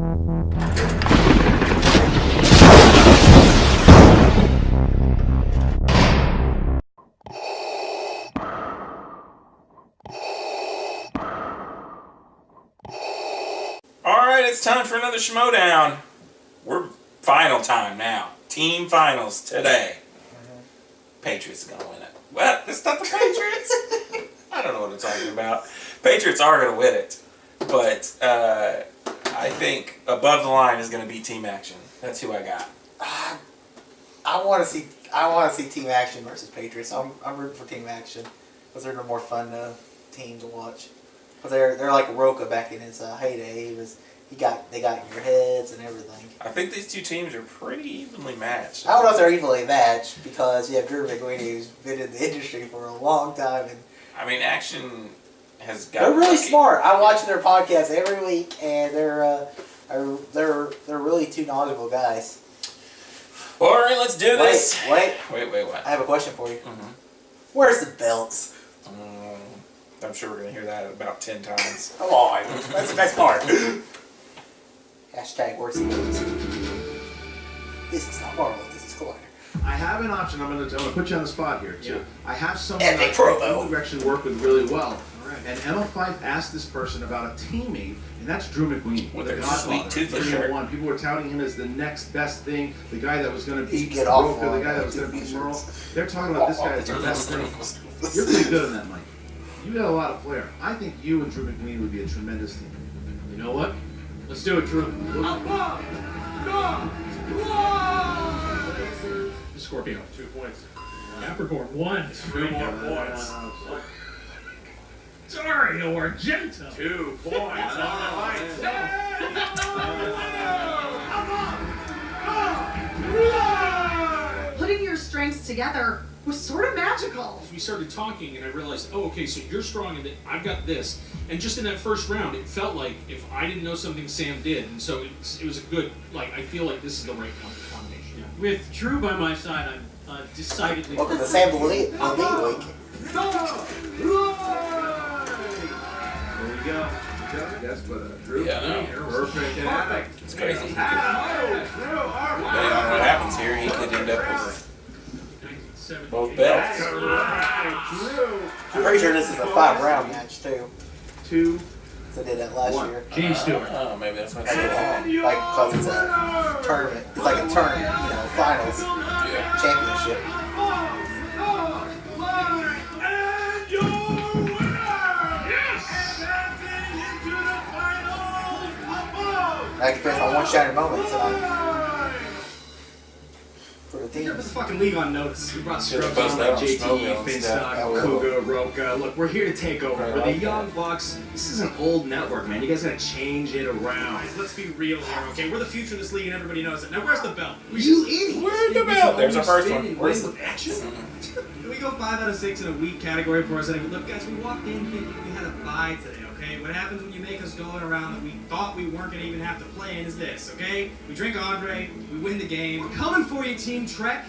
Alright, it's time for another Schmoedown. We're final time now. Team finals today. Patriots are going to win it. What? It's not the Patriots? I don't know what I'm talking about. Patriots are going to win it. But I think above the line is going to be Team Action. That's who I got. I want to see Team Action versus Patriots. I'm rooting for Team Action because they're the more fun team to watch. Because they're like Roka back in his heyday. They got in your heads and everything. I think these two teams are pretty evenly matched. I don't know if they're evenly matched because you have Drew McWeeny, who's been in the industry for a long time, and I mean, Action has got. They're really smart. I watch their podcast every week, and they're really two knowledgeable guys. All right, let's do this. Wait. What? I have a question for you. Mm-hmm. Where's the belts? I'm sure we're going to hear that about 10 times. Come on. That's the best part. Hashtag where's the belts? This is not Marvel. This is Collider. I have an option. I'm gonna put you on the spot here too. Yeah. I have someone Epic that you actually work with really well. Right. And ML5 asked this person about a teammate, and that's Drew McWeeny. With a sweet toothless shirt. People were touting him as the next best thing, the guy that was going to beat Roka, the guy that was going to beat Merle. They're talking about this guy as the best thing. You're pretty good on that, Mike. You got a lot of flair. I think you and Drew McWeeny would be a tremendous team. You know what? Let's do it, Drew. Scorpio, 2 points. Capricorn, 1. 2 more points. Dario Argento, 2 points. Putting your strengths together was sort of magical. We started talking and I realized, oh, okay, so you're strong and I've got this. And just in that first round, it felt like if I didn't know something, Sam did. And so it was a good, I feel like this is the right combination. Yeah. With Drew by my side, I'm decidedly... Welcome to Sam Levine Week. There we go. That's what Drew. Yeah, Perfect. And it's crazy. Depending on what happens here, he could end up with both belts. I'm pretty sure this is a 5-round match too. 2. So I did that last year. James Stewart. Oh, maybe that's why it's so long. Like, because it's a tournament. It's like a tournament, finals. Yeah. Championship. I can finish my one shattered moment tonight. For the team. Put the fucking league on notice. We brought scrubs post on that like on Schmoedown JT, stuff. Finstock, Kuga, Roka. Look, we're here to take over. We're the Young Bucks. This is an old network, man. You guys gotta change it around. Guys, let's be real here, okay? We're the future of this league and everybody knows it. Now, where's the belt? You idiot! Where's the belt? There's our first one. Where's the action? We go 5 out of 6 in a weak category for us. Look, guys, we walked in thinking we had a bye today, okay? What happens when you make us go in a round that we thought we weren't going to even have to play in is this, okay? We drink Andre, we win the game. We're coming for you, Team Trek.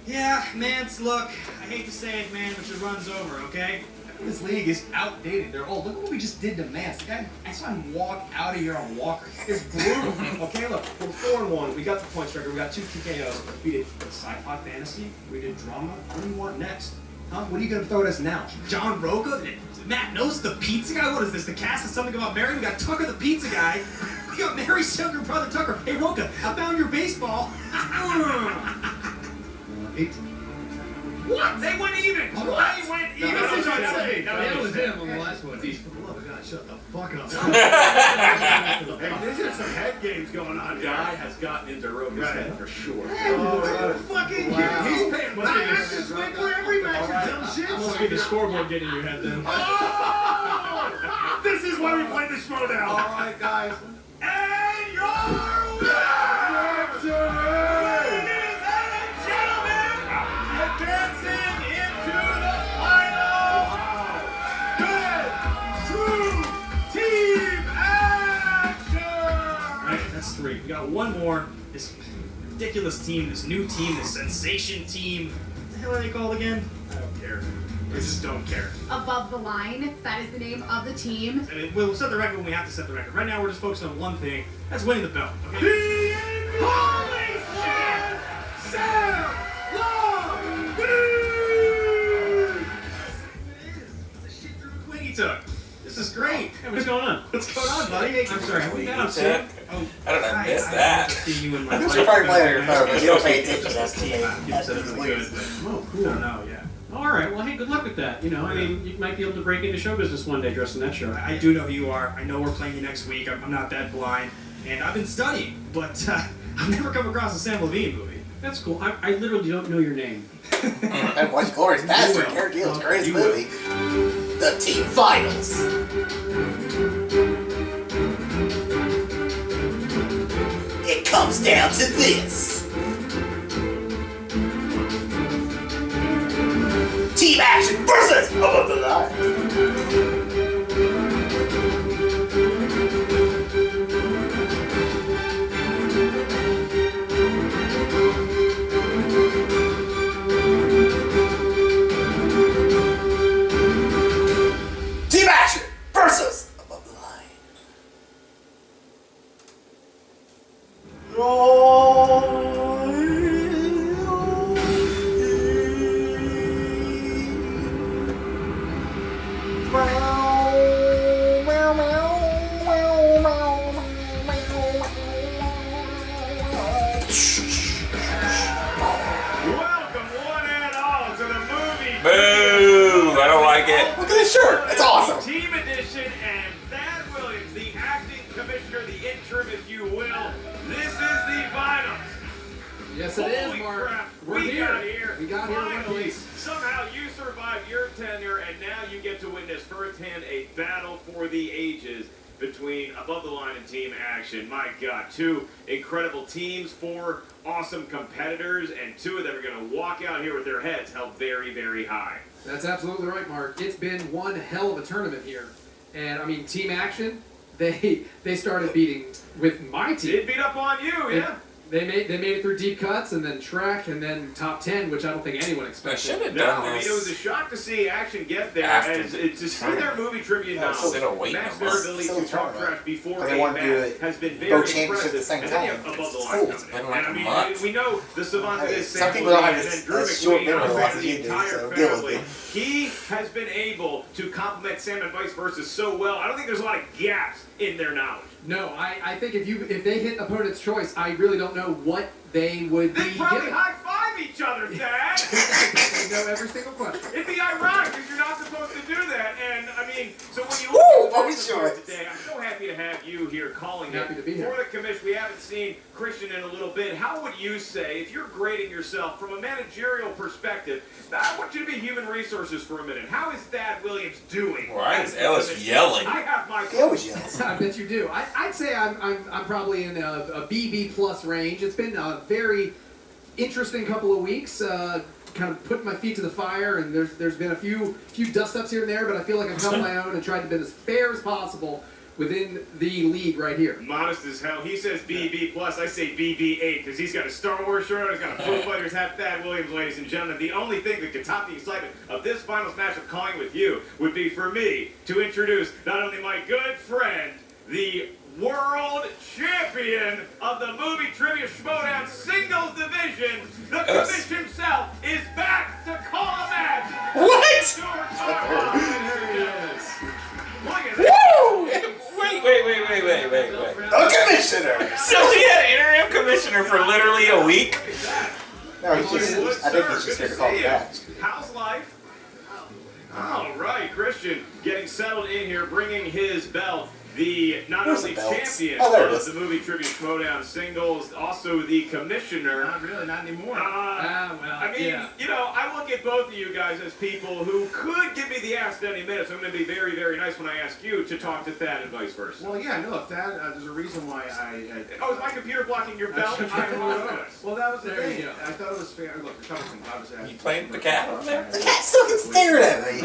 Yeah, Mance, look, I hate to say it, man, but your run's over, okay? This league is outdated. They're old. Look what we just did to Mance. The guy, I saw him walk out of here on Walker. It's brutal. Okay, look, we're 4-1. We got the points record. We got 2 TKOs. We did sci-fi fantasy. We did drama. What do you want next? Huh? What are you going to throw at us now? John Roca? Matt knows the pizza guy? What is this? The cast is something about Mary? We got Tucker the pizza guy. We got Mary's younger brother, Tucker. Hey, Roca, I found your baseball. 8. What? They went even. What? They went even. That's what I'm saying. No, That was him on the last one. For the love of God, shut the fuck up. Hey, there's some head games going on. Guy has gotten into Roka's head for sure. Fucking He's paying this way for every match. Dumb shit. Must be the scoreboard getting in your head then. Oh! This is why we play the Schmoedown. All right, guys. And your winner! Advancing into the final. Good, true team action. Right, that's 3. We got one more. This ridiculous team, this new team, this sensation team. What the hell are they called again? I don't care. I just don't care. Above the Line. That is the name of the team. And we'll set the record when we have to set the record. Right now, we're just focused on one thing. That's winning the belt. Okay? Holy shit! Sam Long! The shit Drew McQueen took. This is great. Hey, what's going on? What's going on, buddy? Hey, I'm sorry. Have we been up soon? Oh, How did I miss I that? see you in my You're probably playing on your phone, but you don't pay attention. That's the team. thing. People said it was really good, but Oh, I cool. don't know, yeah. All right. Well, hey, good luck with that. You know, I mean, you might be able to break into show business one day dressed in that shirt. I do know who you are. I know we're playing you next week. I'm not that blind. And I've been studying, but I've never come across a Sam Levine movie. That's cool. I literally don't know your name. And watch Glorious Bastard. will. Carrot Gill's greatest You will. movie. The team finals. It comes down to this. Team action versus Above the Line. Team action versus Above the Line. Welcome, one and all, to the movie. Boo! I don't like it. Look at this shirt. It's awesome. Team edition and Thad Williams, the acting commissioner, the interim, if you will. This is the finals. Yes, it is, Holy Mark. crap. We're We here. got here. We got here in one Finally, piece. somehow you survived your tenure, and now you get to witness firsthand a battle for the ages between Above the Line and Team Action. My God, two incredible teams, four awesome competitors, and two of them are going to walk out here with their heads held very, very high. That's absolutely right, Mark. It's been one hell of a tournament here. And, I mean, Team Action, they started beating with my team. It beat up on you, yeah? They made it through deep cuts and then Trek and then top 10, which I don't think anyone I expected. should have No, done I mean, it was a this. shock to see Action get there, After and to see their movie trivia Yeah, knowledge, instead of waiting match a their month. ability Silly to talk tournament. trash before But they a want to do match it has been very both championships impressive. at the same And then you time. have Above the It's Line cool. coming It's in. been like And I a mean, month. we know the savant of Hey, this some Sam people don't have Levine, as- and then Drew as short McQueen, memory outside loss of as the you do, entire so deal with family. it. He has been able to complement Sam and vice versa so well. I don't think there's a lot of gaps in their knowledge. No, I think if they hit opponent's choice, I really don't know what they would be They probably given. high-five each other, Dad! They know every single question. It'd be ironic because you're not supposed to do that. And I mean, so when you Woo, look Bobby at the tournament Shorts. today, I'm so happy to have you here calling Happy it to be here. for the commission. We haven't seen Christian in a little bit. How would you say, if you're grading yourself from a managerial perspective, I want you to be human resources for a minute. How is Thad Williams doing? Why is as the Ellis commission? yelling? I have my He always yells. I bet you do. I'd say I'm probably in a BB plus range. It's been a very interesting couple of weeks. Kind of putting my feet to the fire, and there's been a few dust ups here and there, but I feel like I've held my own and tried to be as fair as possible within the league right here. Modest as hell. He says BB plus. I say BB8 because he's got a Star Wars shirt on. He's got a Foo Fighters hat. Thad Williams, ladies and gentlemen. The only thing that could top the excitement of this finals match of calling with you would be for me to introduce not only my good friend, the world champion of the movie trivia Schmoedown singles division, the commission himself, is back to call a match. What? Stuart Carlisle. There he is. Look at that. Woo! Wait. The commissioner! So we had an interim commissioner for literally a week? Look at that. No, he's just, I think he's just here to call it back. How's life? All right, Christian getting settled in here, bringing his belt. The not Where's only the belts? champion Oh, there it of is. the movie trivia Schmoedown singles, also the commissioner. Not really, not anymore. Well, I mean, yeah. you know, I look at both of you guys as people who could give me the ask any minute, so I'm going to be very, very nice when I ask you to talk to Thad and vice versa. Well, yeah, no, Thad, there's a reason why I Oh, is my computer blocking your belt? I apologize. well, that was the There you thing. go. I thought it was fair. Look, a couple things. Obviously, I You playing the cat over there? The cat still gets stared at me.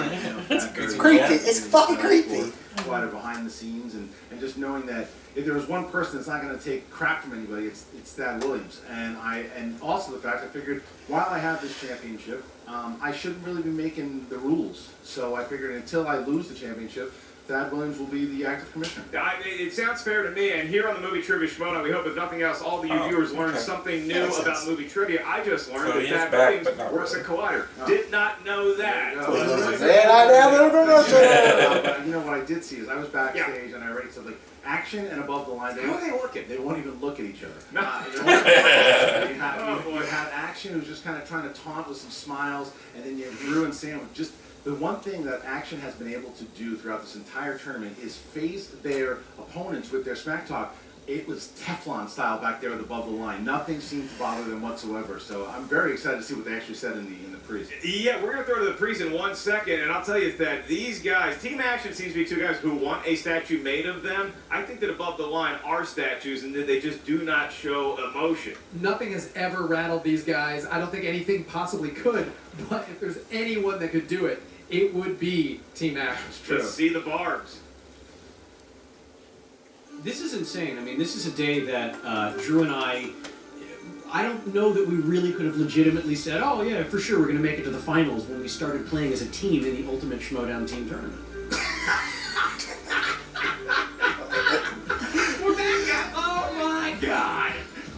It's It's creepy. It's fucking creepy. Quite behind the scenes, and just knowing that if there was one person that's not going to take crap from anybody, it's Thad Williams. And also the fact I figured while I have this championship, I shouldn't really be making the rules. So I figured until I lose the championship, Thad Williams will be the active commissioner. It sounds fair to me, and here on the Movie Trivia Schmoedown, we hope if nothing else, all of you viewers learned something new about movie trivia. I just learned that Thad Williams works at Collider. Did not know that. And I now little promotion. But you know what I did see is I was backstage and I already said, like, action and above the line, How are they working? they won't even look at each other. No. You have Action who's just kind of trying to taunt with some smiles, and then you have Drew and Sam with just the one thing that Action has been able to do throughout this entire tournament is phase their opponents with their smack talk. It was Teflon style back there with above the line. Nothing seemed to bother them whatsoever. So I'm very excited to see what they actually said in the pre. Yeah, we're going to throw to the priest in 1 second, and I'll tell you that these guys, Team Action seems to be two guys who want a statue made of them. I think that above the line are statues, and that they just do not show emotion. Nothing has ever rattled these guys. I don't think anything possibly could, but if there's anyone that could do it, it would be Team Action. Just see the barbs. This is insane. I mean, this is a day that Drew and I don't know that we really could have legitimately said, oh yeah, for sure we're going to make it to the finals when we started playing as a team in the Ultimate Schmoedown Team Tournament. We're back. Oh my God.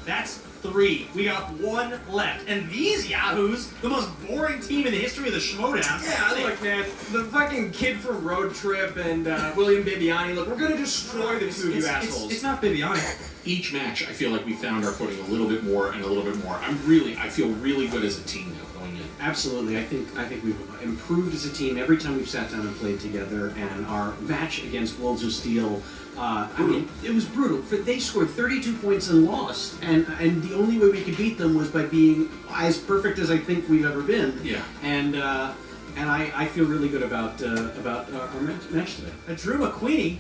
That's 3. We got 1 left. And these yahoos, the most boring team in the history of the Schmoedown. Yeah, look, man, the fucking kid from Road Trip and William Bibiani, look, we're going to destroy the two of you assholes. It's not Bibiani. Each match, I feel like we found our footing a little bit more and a little bit more. I feel really good as a team now going in. Absolutely. I think we've improved as a team every time we've sat down and played together, and our match against Wolves of Steel, I mean, it was brutal. They scored 32 points and lost, and the only way we could beat them was by being as perfect as I think we've ever been. Yeah. And I feel really good about our match today. Drew McQueenie.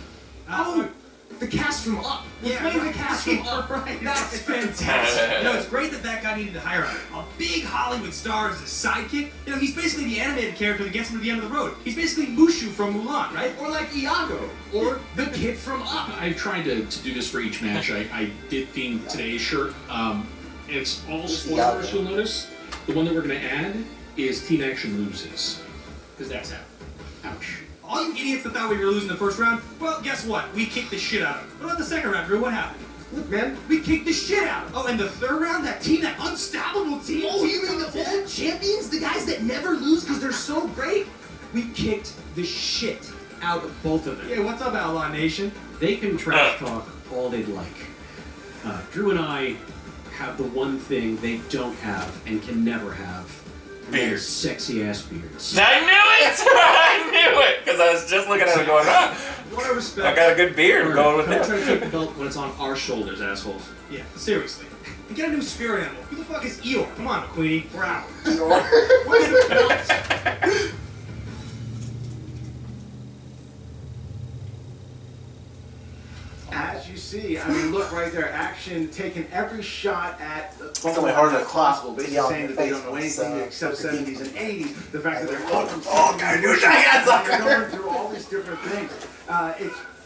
The cast from Up. Yeah, Playing the cast from Up. Right. That's fantastic. You know, it's great that guy needed to hire a big Hollywood star as a sidekick. You know, he's basically the animated character that gets him to the end of the road. He's basically Mushu from Mulan, right? Or like Iago. Or the kid from Up. I tried to do this for each match. I did theme today's shirt. It's all spoilers, you'll notice. The one that we're going to add is Team Action loses. Because that's out. Ouch. All you idiots that thought we were losing the first round, well, guess what? We kicked the shit out of them. What about the second round, Drew? What happened? Look, man, we kicked the shit out of them. Oh, and the third round, that team, that unstoppable team. Oh, you mean the old champions? The guys that never lose because they're so great? We kicked the shit out of both of them. Yeah, what's up, Outlaw Nation? They can trash talk all they'd like. Drew and I have the one thing they don't have and can never have. Beards. Sexy ass beards. I knew it! I knew it! Because I was just looking at it going, What a respect. I got a good beard going with Don't it. try to take the belt when it's on our shoulders, assholes. Yeah, seriously. And get a new spirit animal. Who the fuck is Eeyore? Come on, McQueenie. We're out. Where's the belt? As you see, I mean, look right there, Action taking every shot at the It's only harder to possible, to basically yell in saying your that they face don't know when it's, anything except supposed to 70s and 80s. The fact that they're Sucker. going through all these different things.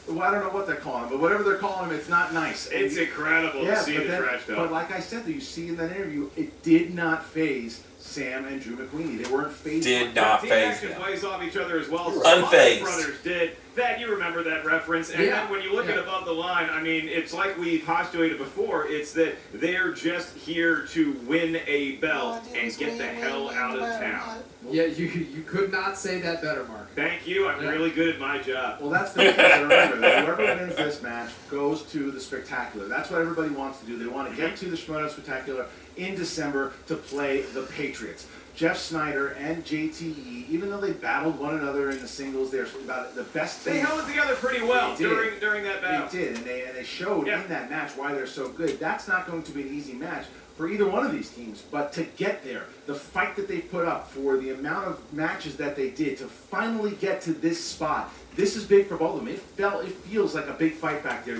Well, I don't know what they're calling him, but whatever they're calling him, it's not nice. It's incredible to see the trash But talk. like I said, you see in that interview, it did not phase Sam and Drew McQueenie. They weren't phased. Did not Team phase Action them. plays off each other as well. Unfazed. The brothers did. That you remember that reference, and Yeah. then when you look at above the line, I mean, it's like we postulated before. It's that they're just here to win a belt and get the hell out of town. Yeah, you could not say that better, Mark. Thank you. I'm really good at my job. Well, that's the thing to remember. That whoever wins this match goes to the Spectacular. That's what everybody wants to do. They want to get to the Schmoedown Spectacular in December to play the Patriots. Jeff Snyder and JTE, even though they battled one another in the singles, they're about the best team. They held it together pretty well They did. during that battle. They did, and they showed Yeah. in that match why they're so good. That's not going to be an easy match for either one of these teams, but to get there, the fight that they put up for the amount of matches that they did to finally get to this spot, this is big for both of them. It feels like a big fight back there.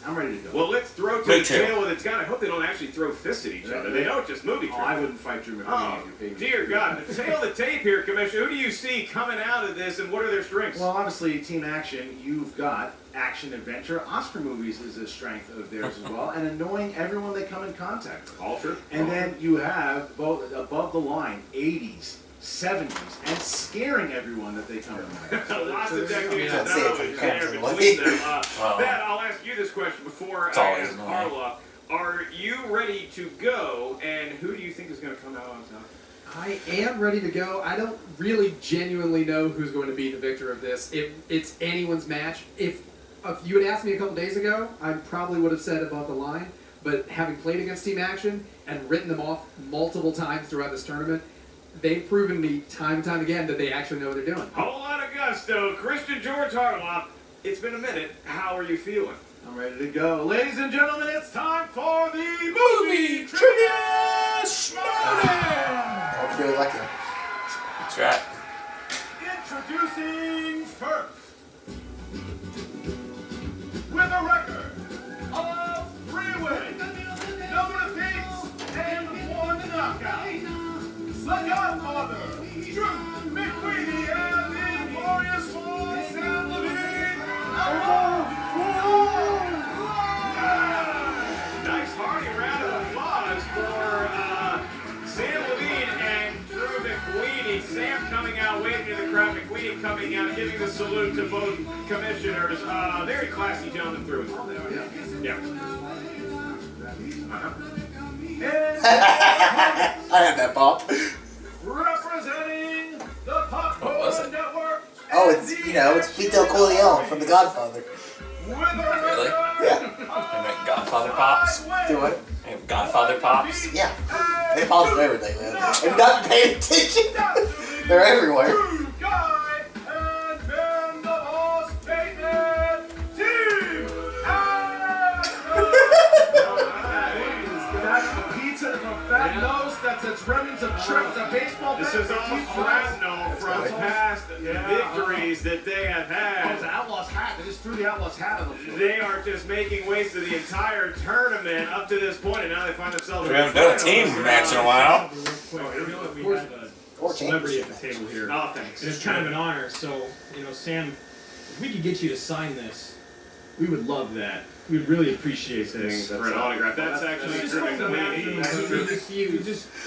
I'm ready to go. Well, let's throw to the tail with its gun. I hope they don't actually throw fists at each other. They know it's just movie tricks. I wouldn't fight Drew McQueen if you paid me. Dear God, the tail of the tape here, Commissioner. Who do you see coming out of this, and what are their strengths? Well, obviously, Team Action, you've got action adventure. Oscar movies is a strength of theirs as well, and annoying everyone they come in contact with. All true. And then you have both above the line 80s, 70s, and scaring everyone that they come in. Lots of decades of Can't say it knowledge from there Captain between them. Well, Ben, I'll ask you this question before It's I always ask annoying. Carla. Are you ready to go, and who do you think is going to come out on top? I am ready to go. I don't really genuinely know who's going to be the victor of this. It's anyone's match. If you had asked me a couple days ago, I probably would have said above the line. But having played against Team Action and written them off multiple times throughout this tournament, they've proven me time and time again that they actually know what they're doing. Whole lot of gusto. Christian George Harloff, it's been a minute. How are you feeling? I'm ready to go. Ladies and gentlemen, it's time for the Movie Trivia Schmoedown! Hope you really like him. That's right. Introducing first, with a record of 3 wins, no defeats, and 1 knockout, the Godfather, Drew McQueen, and the glorious one, Sam Levine. Nice hearty round of applause for Sam Levine and Drew McQueen. Sam coming out, waving to the crowd. McQueen coming out, giving the salute to both commissioners. Very classy gentlemen through it. Yeah. I had that pop. Representing the What was Popcorn it? Network. Oh, it's Vito Corleone from The Godfather. Really? Yeah. They make Godfather pops. Do what? They have Godfather pops. Yeah. They pops for everything, man. If you're not paying attention, they're everywhere. Guy and Ben the Boss Bateman Team That's the pizza from Fat Nose. That's its remnants of trips to baseball. This is all shrapnel from past victories that they have Oh, it's had. an Outlaws hat. They just threw the Outlaws hat on the floor. They are just making waste of the entire tournament up to this point, and now they find themselves. We haven't done a team match in a while. We have a Or celebrity at championship. the table here. Oh, thanks. And it's kind of an honor. So, Sam, if we could get you to sign this, we would love that. We'd really appreciate this. For an autograph. That's actually It's Drew just like the McQueen.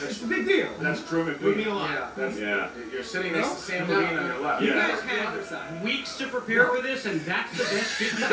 It's a big deal. That's Drew It would mean a McQueen. lot. That's, Yeah. You're sitting next to Sam No. Levine on your left. You Yeah. guys had weeks to prepare for this, and that's the best 50.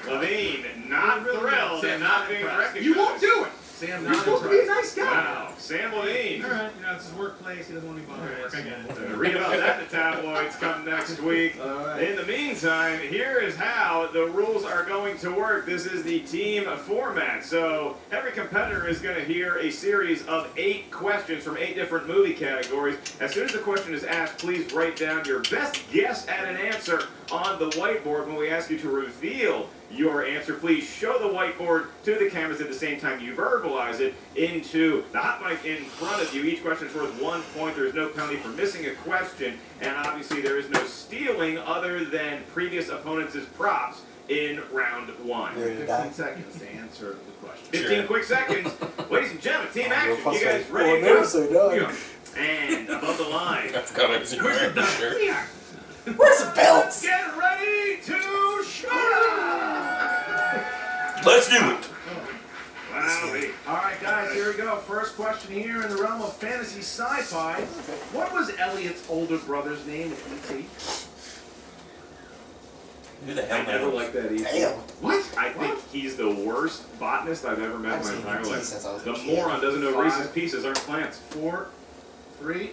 Levine, not thrilled and not being recognized. You won't do it. Sam, You're not supposed to be a impressed. nice guy. Wow. Sam Levine. All right, it's his workplace. He doesn't want to be bothered at work. I get it. Read about that in the tabloids come next week. All right. In the meantime, here is how the rules are going to work. This is the team format. So every competitor is going to hear a series of 8 questions from 8 different movie categories. As soon as the question is asked, please write down your best guess at an answer on the whiteboard. When we ask you to reveal your answer, please show the whiteboard to the cameras at the same time you verbalize it into the hot mic in front of you. Each question is worth 1 point. There is no penalty for missing a question, and obviously there is no stealing other than previous opponents' props in round 1. You ready to die? 15 seconds to answer the question. 15 quick seconds. Ladies and gentlemen, team action. You guys Oh, ready to never go? say die. And above the line. I forgot I was even wearing this shirt. Where's the belts? Get ready to shoot! Let's do it. Wowie. All right, guys, here we go. First question here in the realm of fantasy sci-fi. What was Elliot's older brother's name in E.T.? Who the hell I never knows? liked that either. Damn. What? I think he's the worst botanist I've ever met I've in my seen entire E.T. life. since I was a The kid. moron doesn't know 5, Reese's Pieces aren't plants. 4, 3,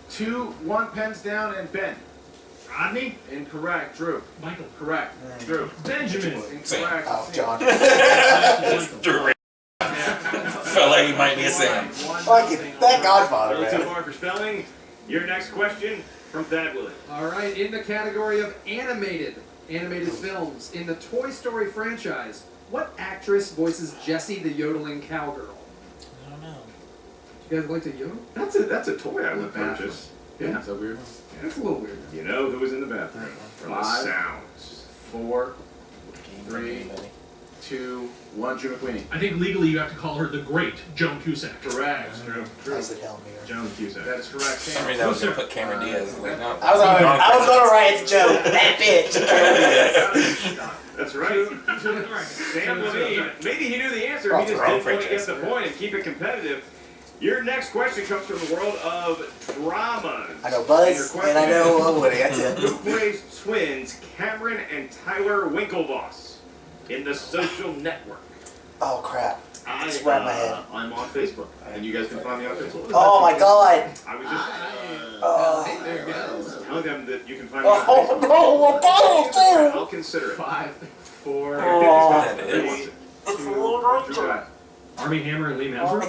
2, 1, pens down, and Ben. Rodney? Incorrect. Drew. Michael. Correct. Mm. Drew. Benjamin. Incorrect. Oh, John. Drew. Felt like he might be a Sam. Fucking that Godfather, Little too man. hard for spelling. Your next question from Thad Willett. All right, in the category of animated films, in the Toy Story franchise, what actress voices Jessie the yodeling cowgirl? I don't know. You guys like to yodel? That's a toy I would purchase. Yeah, is that weird? It's a little weird. You know who was in the bathroom from the 5, sounds. 4, 3, 2, 1. Drew McQueen. I think legally you have to call her the great Joan Cusack. Correct. I said Helen Mirren. Joan Cusack. That is correct. For some Sam. reason I was going to put Cameron Diaz. Like, no. I was gonna write it to Joe. That bitch. Cameron Diaz. That's right. Sam Levine. Maybe he knew the answer. He just wrong didn't want to get franchise. the point and keep it competitive. Your next question comes from the world of dramas. I know Buzz and I know Woody. That's it. Who plays twins Cameron and Tyler Winklevoss in The Social Network? Oh crap! It's right in my head. I'm on Facebook, and you guys can find me on Facebook. Oh my god! I was just Oh, There you go. telling them that you can find me on oh Facebook. no! What the I'll consider it. 5. 4, That 3, is. 2, Drew. Army Hammer and Lee Malzer?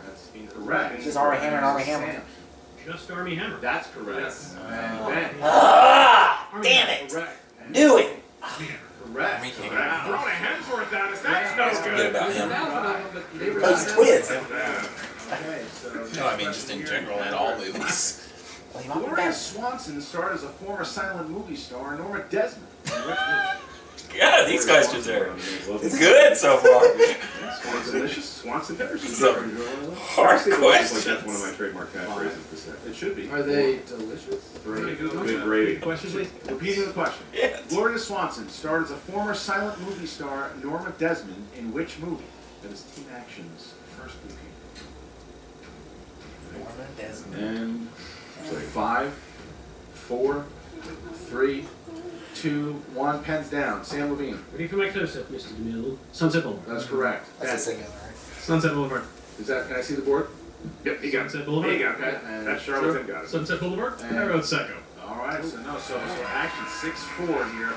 That's incorrect. Just Army Hammer and Army Hammer. Sam. Just Army Hammer. That's correct. Yes. And Ben. Ah! Damn it! Correct. Knew it! Correct. Army Hammer. Wow, throwing a Hemsworth out us. That's no Forget good. about him. But they were Those twins. Okay, so. No, I mean just in general in all movies. Well, you might be Gloria back. Swanson starred as a former silent movie star, Norma Desmond. In which movie? Yeah, these questions are good so far. Swanson delicious. Swanson delicious. Some hard That's questions. one of my trademark catchphrases to say. It should be. Are they delicious? Good gravy. Questions, please? Repeating the question. Yes. Gloria Swanson starred as a former silent movie star, Norma Desmond, in which movie? That is Team Action's first movie. Norma Desmond. And so 5, 4, 3, 2, 1. Pens down. Sam Levine. Ready for my close-up, Mr. DeMille. Sunset Boulevard. That's correct. That's a Ben. singular, right? Sunset Boulevard. Is that? Can I see the board? Yep, you got it. Sunset Boulevard. You got Okay. it. And That's Charlatan got it. Sunset Boulevard. And- I wrote Psycho. All right. So no. So action 6-4 here.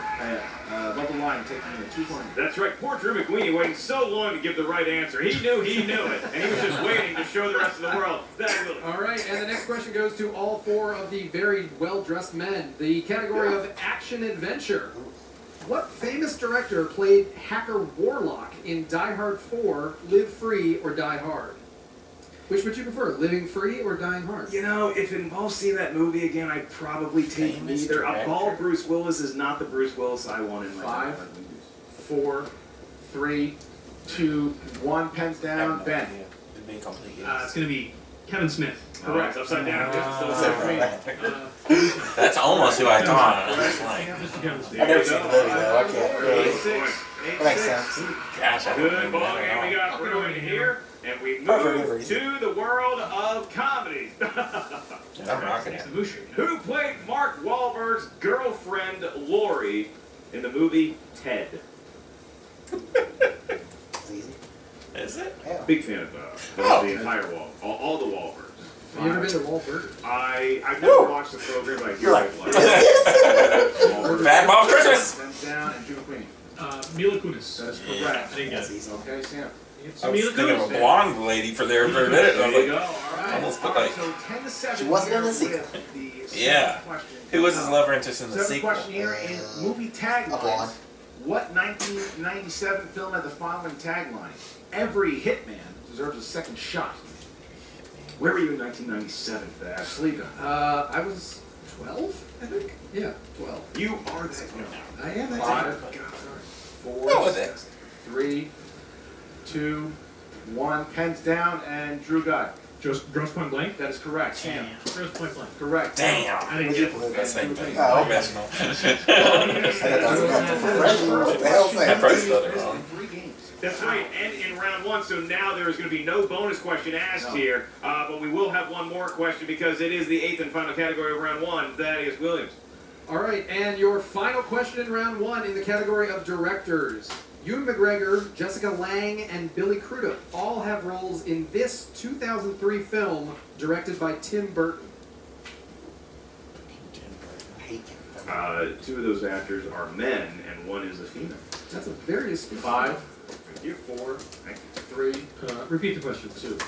Above the line, taking a 2 point. That's right. Poor Drew McQueen waiting so long to give the right answer. He knew it, and he was just waiting to show the rest of the world that he will. All right, and the next question goes to all 4 of the very well-dressed men. The category of action adventure. What famous director played Hacker Warlock in Die Hard 4, Live Free or Die Hard? Which would you prefer, living free or dying hard? You know, if it involves seeing that movie again, I'd probably take Famous neither. A director? bald Bruce Willis is not the Bruce Willis I want in my 5, life. 4, 3, 2, 1. Pens I have down. no Ben. idea. It'd be a complete It's guess. going to be Kevin Smith. Correct. Upside down. That's almost who I thought. I was like, Mr. Kevin Smith. I've never seen the movie though. I can't really. 8-6. That makes sense. gosh, I Good don't ball know. game we got brewing here, and we Perfect move reason. to the world of comedies. I'm rocking it. Who played Mark Wahlberg's girlfriend Lori in the movie Ted? It's easy. Is it? Yeah. Big fan of Oh. the entire Wall, all the Wahlbergs. Have you ever been to Wahlburgers? I've never watched the program, but I hear You're like, it. what is Wahlberg. Bad Ball Christmas. Pens down. And Drew McQueen. Mila Kunis. That is Yeah. correct. I didn't get That's it. easy. Okay, Sam. It's I was Mila thinking of Kunis. a blonde lady for there for a minute. and I was There you like, go. All right. almost put All right, like, so 10-7. She wasn't in the here sequel. with the Yeah. seventh question. who was his love interest in the Seventh sequel? question here in movie A taglines. blonde. What 1997 film had the following tagline? Every hitman deserves a second shot. Where were you in 1997 for that? Sleeping. I was 12, I think. Yeah, 12. You are that young. I am. 5, Go 4, with it. 3, 2, 1. Pens down, and Drew got. Gross Point Blank? That is correct. Sam. Gross Point Blank. Correct. Damn. I didn't get it. That's same thing. Oh. Professional. I thought that was a professional. What the hell's I that? probably spelled it wrong. 3 games. That's right, and in round one, so now there is going to be no bonus question asked No. here, but we will have one more question because it is the 8th and final category of round one. Thaddeus Williams. All right, and your final question in round one in the category of directors. Ewan McGregor, Jessica Lange, and Billy Crudup all have roles in this 2003 film directed by Tim Burton. I hate him. 2 of those actors are men, and 1 is a female. That's a very astute. 5, Thank you. 4, Thank you. 3, Repeat the question. 2.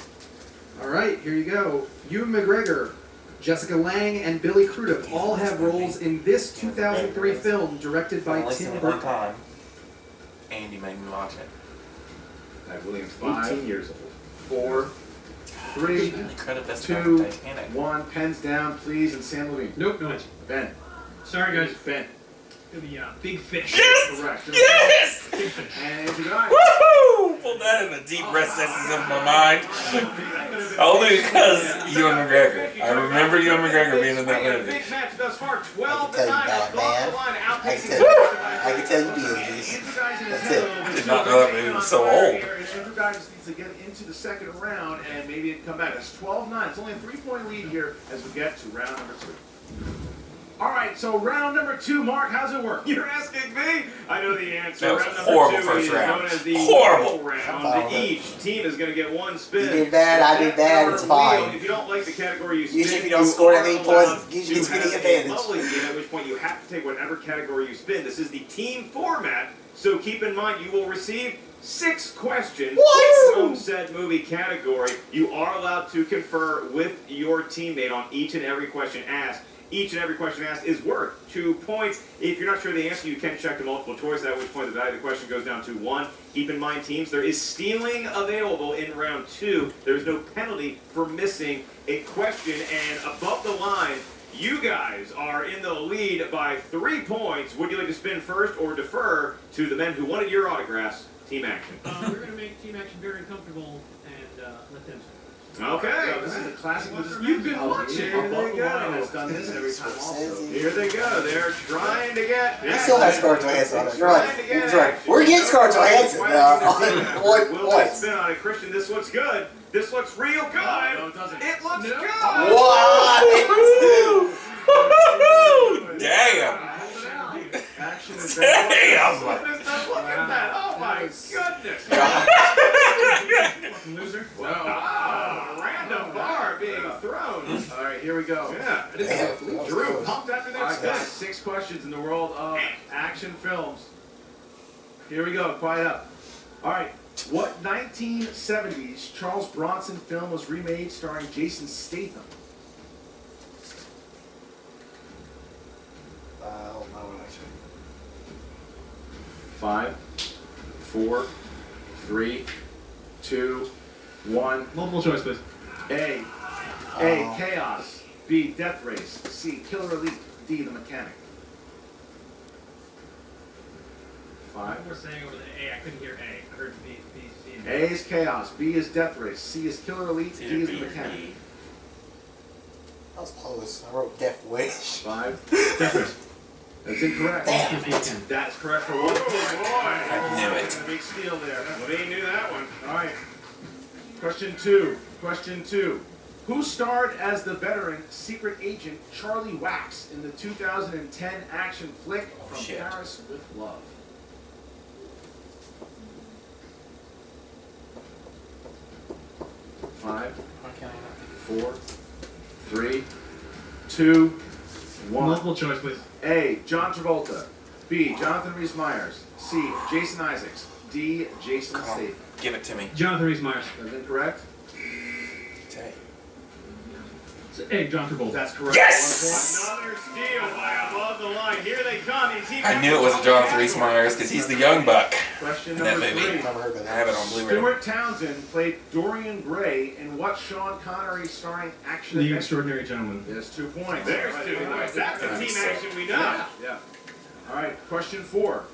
All right, here you go. Ewan McGregor, Jessica Lange, and Billy Crudup all have roles in this 2003 film directed by Only Tim seen it one Burton. time. Andy made me watch it. Williams, 5, 18 years old. 4, 3, You could have best 2, Titanic. 1. Pens down, please. And Sam Levine. Nope, no answer. Ben. Sorry, guys. Ben. Gonna be Big Fish. Yes! Correct. Yes! Big Fish. And Andrew Guy. Woohoo! Pulled that in the deep recesses of my mind. Only because Ewan McGregor. I remember Ewan MGregor being in that movie. Big match thus far, I 12 can to tell you 9 that, above man. the line, I outpacing can the tell you Beetlejuice. That's it. Did not know that movie was so old. Andrew Guy just needs to get into the second round and maybe come back. It's 12-9. It's only a 3-point lead here as we get to round number 2. All right, so round number 2, Mark, how's it work? You're asking me? I know the answer. That was Round a number horrible 2 first is round. known as the Horrible. wheel round. Each team is going to get one spin. You did bad, I did bad, it's fine. If you don't like the category you spin, Usually if you don't score that many are points, allowed usually to it's winning have advantage. a lovely game, at which point you have to take whatever category you spin. This is the team format, so keep in mind you will receive 6 questions from said movie category. You are allowed to confer with your teammate on each and every question asked. Each and every question asked is worth 2 points. If you're not sure of the answer, you can check the multiple choice, at which point the value of the question goes down to 1. Keep in mind, teams, there is stealing available in round 2. There's no penalty for missing a question. And above the line, you guys are in the lead by 3 points. Would you like to spin first or defer to the men who wanted your autographs? Team action. We're gonna make Team Action very comfortable and let them. Okay. This is a classic. You've been watching. Here they go. Has done this every time also. Here they go. They're trying to get. We still have Scarlett Johansson on it. You're right. We're getting Scarlett Johansson now. On We'll points. spin on it. Christian, this looks good. This looks real good. No, it doesn't. It looks good. What? Damn. Action is Damn. Look at that. Oh my goodness. Fucking loser. Ah, random bar being thrown. All right, here we go. Yeah. Drew pumped after All that right, spin. guys, 6 questions in the world of action films. Here we go. Quiet up. All right. What 1970s Charles Bronson film was remade starring Jason Statham? Oh, no, actually. 5, 4, 3, 2, 1. Multiple choice, please. A. Chaos. B. Death Race. C. Killer Elite. D. The Mechanic. 5. We're saying over the A. I couldn't hear A. I heard B, C, and D. A is Chaos. B is Death Race. C is Killer Elite. D is The Mechanic. That was close. I wrote Death Wish. 5. Death Race. That's incorrect. Damn it. That's correct for 1 point. I knew it. A big steal there. Levine knew that one. All right. Question 2. Question 2. Who starred as the veteran secret agent Charlie Wax in the 2010 action flick From shit. Paris with Love? Five, 4, 3, 2, 1. Multiple choice, please. A. John Travolta. B. Jonathan Rhys-Meyers. C. Jason Isaacs. D. Jason Come on. Statham. Give it to me. Jonathan Rhys-Meyers. That's incorrect. Tay. A. John Travolta. That's correct. Yes! Another steal by above the line. Here they come. In team I knew it was Jonathan Rhys-Meyers because he's the young buck. Question in that number movie. 3. Never heard of I that. have it on Blu-ray. Stuart Townsend played Dorian Gray in what Sean Connery starring action The adventure? Extraordinary Gentleman. There's 2 points. There's All 2 right, points. That's the team action we know. Yeah. All right, question 4.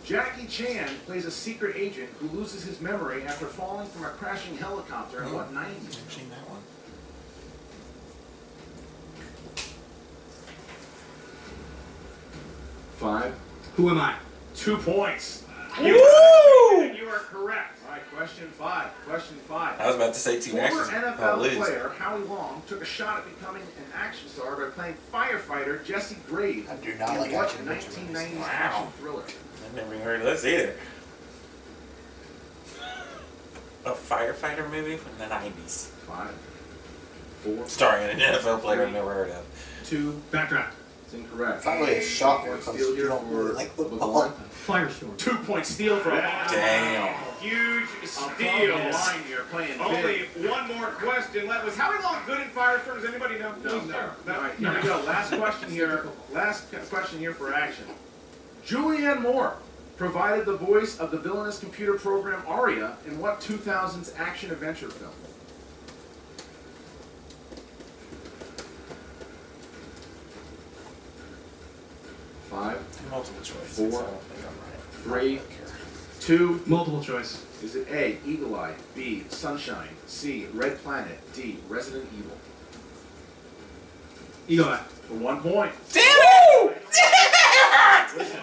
Jackie Chan plays a secret agent who loses his memory after falling from a crashing helicopter in what 90s? I've seen that one. 5. Who am I? 2 points. You are correct. All right, question 5. Question 5. I was about to say Team Former Action. I'll NFL lose. player Howie Long took a shot at becoming an action star by playing firefighter Jesse Graves I do not in like what action adventure movies. 1990s Wow. action thriller? I've never even heard of this either. A firefighter movie from the 90s. 5, 4, Starring an NFL player I've never heard of. 2. Backdraft. It's incorrect. It's not really a shocker because Steal you here don't really for like football. Firestorm. 2-point steal from Damn. Huge Above steal. the line here, playing Only big. one more question left. Was Howie Long good in Firestorm? Does anybody know? No. All right, here we go. Last question here. Last question here for action. Julianne Moore provided the voice of the villainous computer program Aria in what 2000s action adventure film? 5, Multiple choice. 4, So I don't think I'm right. 3, 2. Multiple choice. Is it A, Eagle Eye, B, Sunshine, C, Red Planet, D, Resident Evil? Eagle Eye. For 1 point. Damn it!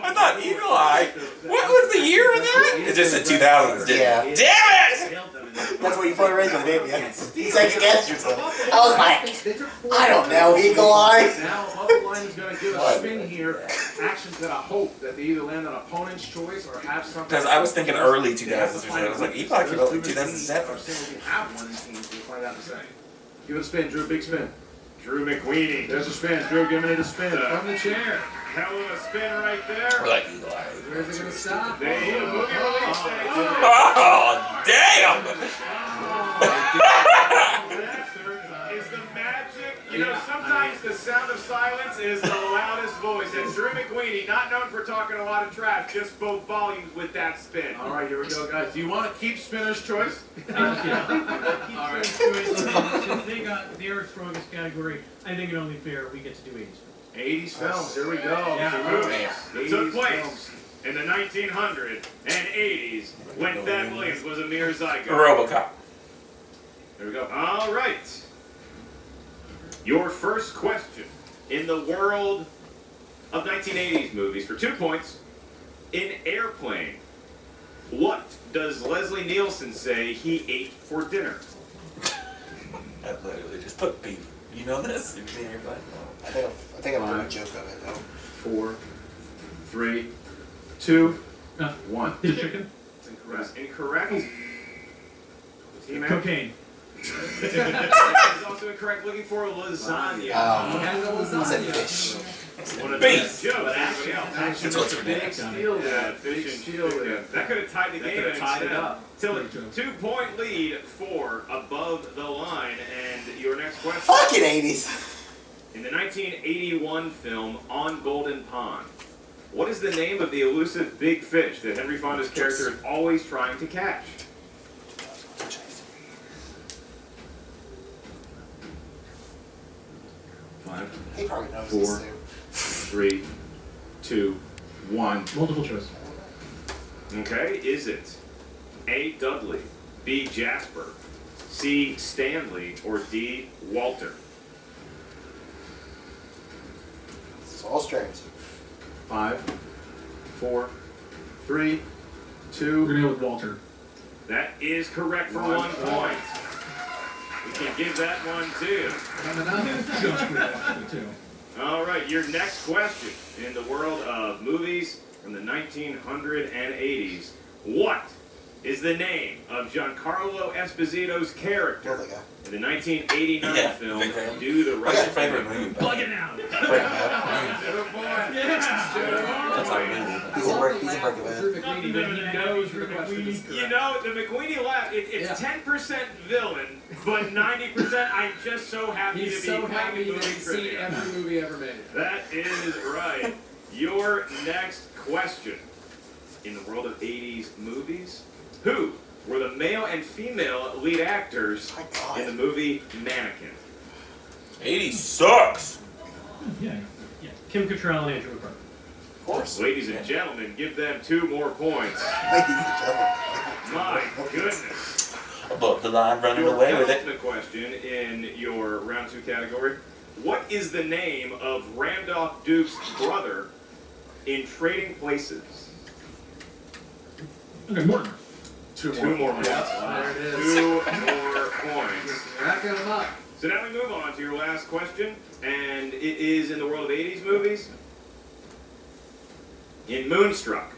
I thought Eagle Eye. What was the year of that? It just said 2000s, didn't Yeah. it? Damn it! That's what you put originally, didn't you? You second guessed yourself. I was like, I don't know, Eagle Eye. Now, Upper Line is going to give a What? spin here. Action's going to hope that they either land on opponent's choice or have something. Because I was thinking early 2000s or something. I was like, Eagle Eye came out in 2007. Or say we have one of these teams. We'll find out in a second. Give it a spin, Drew. Big spin. Drew McWeeny. There's a spin. Drew giving it a spin from the chair. Hell of a spin right there. We're like Eagle Eye. Where's it gonna stop? They need a movie release date. Oh, damn! Is the magic, you know, sometimes the sound of silence is the loudest voice. And Drew McWeeny, not known for talking a lot of trash, just spoke volumes with that spin. All right, here we go, guys. Do you want to keep spinner's choice? Alright. Since they got their strongest category, I think it only fair we get to do 80s. 80s films. Here we go. Yeah. The Movies that took 80s place films. in the 1980s when Ben Williams was a mere zygote. RoboCop. There we go. All right. Your first question in the world of 1980s movies for 2 points. In Airplane, what does Leslie Nielsen say he ate for dinner? I literally just put beef. You know this? You've seen Airplane? I think I'm doing a joke of it, though. 4, 3, 2, 1. The chicken? That's incorrect. Team A. Cocaine. That is also incorrect. Looking for lasagna. I said fish. One of Beef. the jokes. Everybody else. That's what's Big next. steal Yeah, there. fish Big and steal chicken. there. That could have tied the That game could have tied it instead. up. Till a 2-point lead for above the line. And your next question. Fucking 80s. In the 1981 film On Golden Pond, what is the name of the elusive big fish that Henry Fonda's character is always trying to catch? He probably knows 4, this too. 3, 2, 1. Multiple choice. Okay, is it A. Dudley, B. Jasper, C. Stanley, or D. Walter? It's all strings. 5, 4, 3, We're 2. gonna go with Walter. That is correct for 1 point. We can give that one too. Too. All right, your next question in the world of movies from the 1980s. What is the name of Giancarlo Esposito's character Love that guy. in the 1989 Yeah, film big fan. Do the What's your Right favorite Thing? movie? Plug it now. Breaking Bad. Good point. That's our movie. He's in Breaking Bad. Drew McWeeny, but he knows the question is You correct. know, the McQueenie laugh, it's 10% villain, but 90% I'm just so happy He's to be so playing happy movie that he's seen trivia. every movie ever made. That is right. Your next question. In the world of 80s movies, who were the male and female lead actors My in the God. movie Mannequin? 80s sucks. Yeah. Kim Cattrall and Andrew McCarthy. Of course. Ladies and gentlemen, give them 2 more points. Ladies and gentlemen. My goodness. Above the line, running Your away with it. penultimate question in your round 2 category. What is the name of Randolph Duke's brother in Trading Places? Okay, Mortimer. 2 more points. There it is. 2 more points. Racking them up. So now we move on to your last question, and it is in the world of 80s movies. In Moonstruck,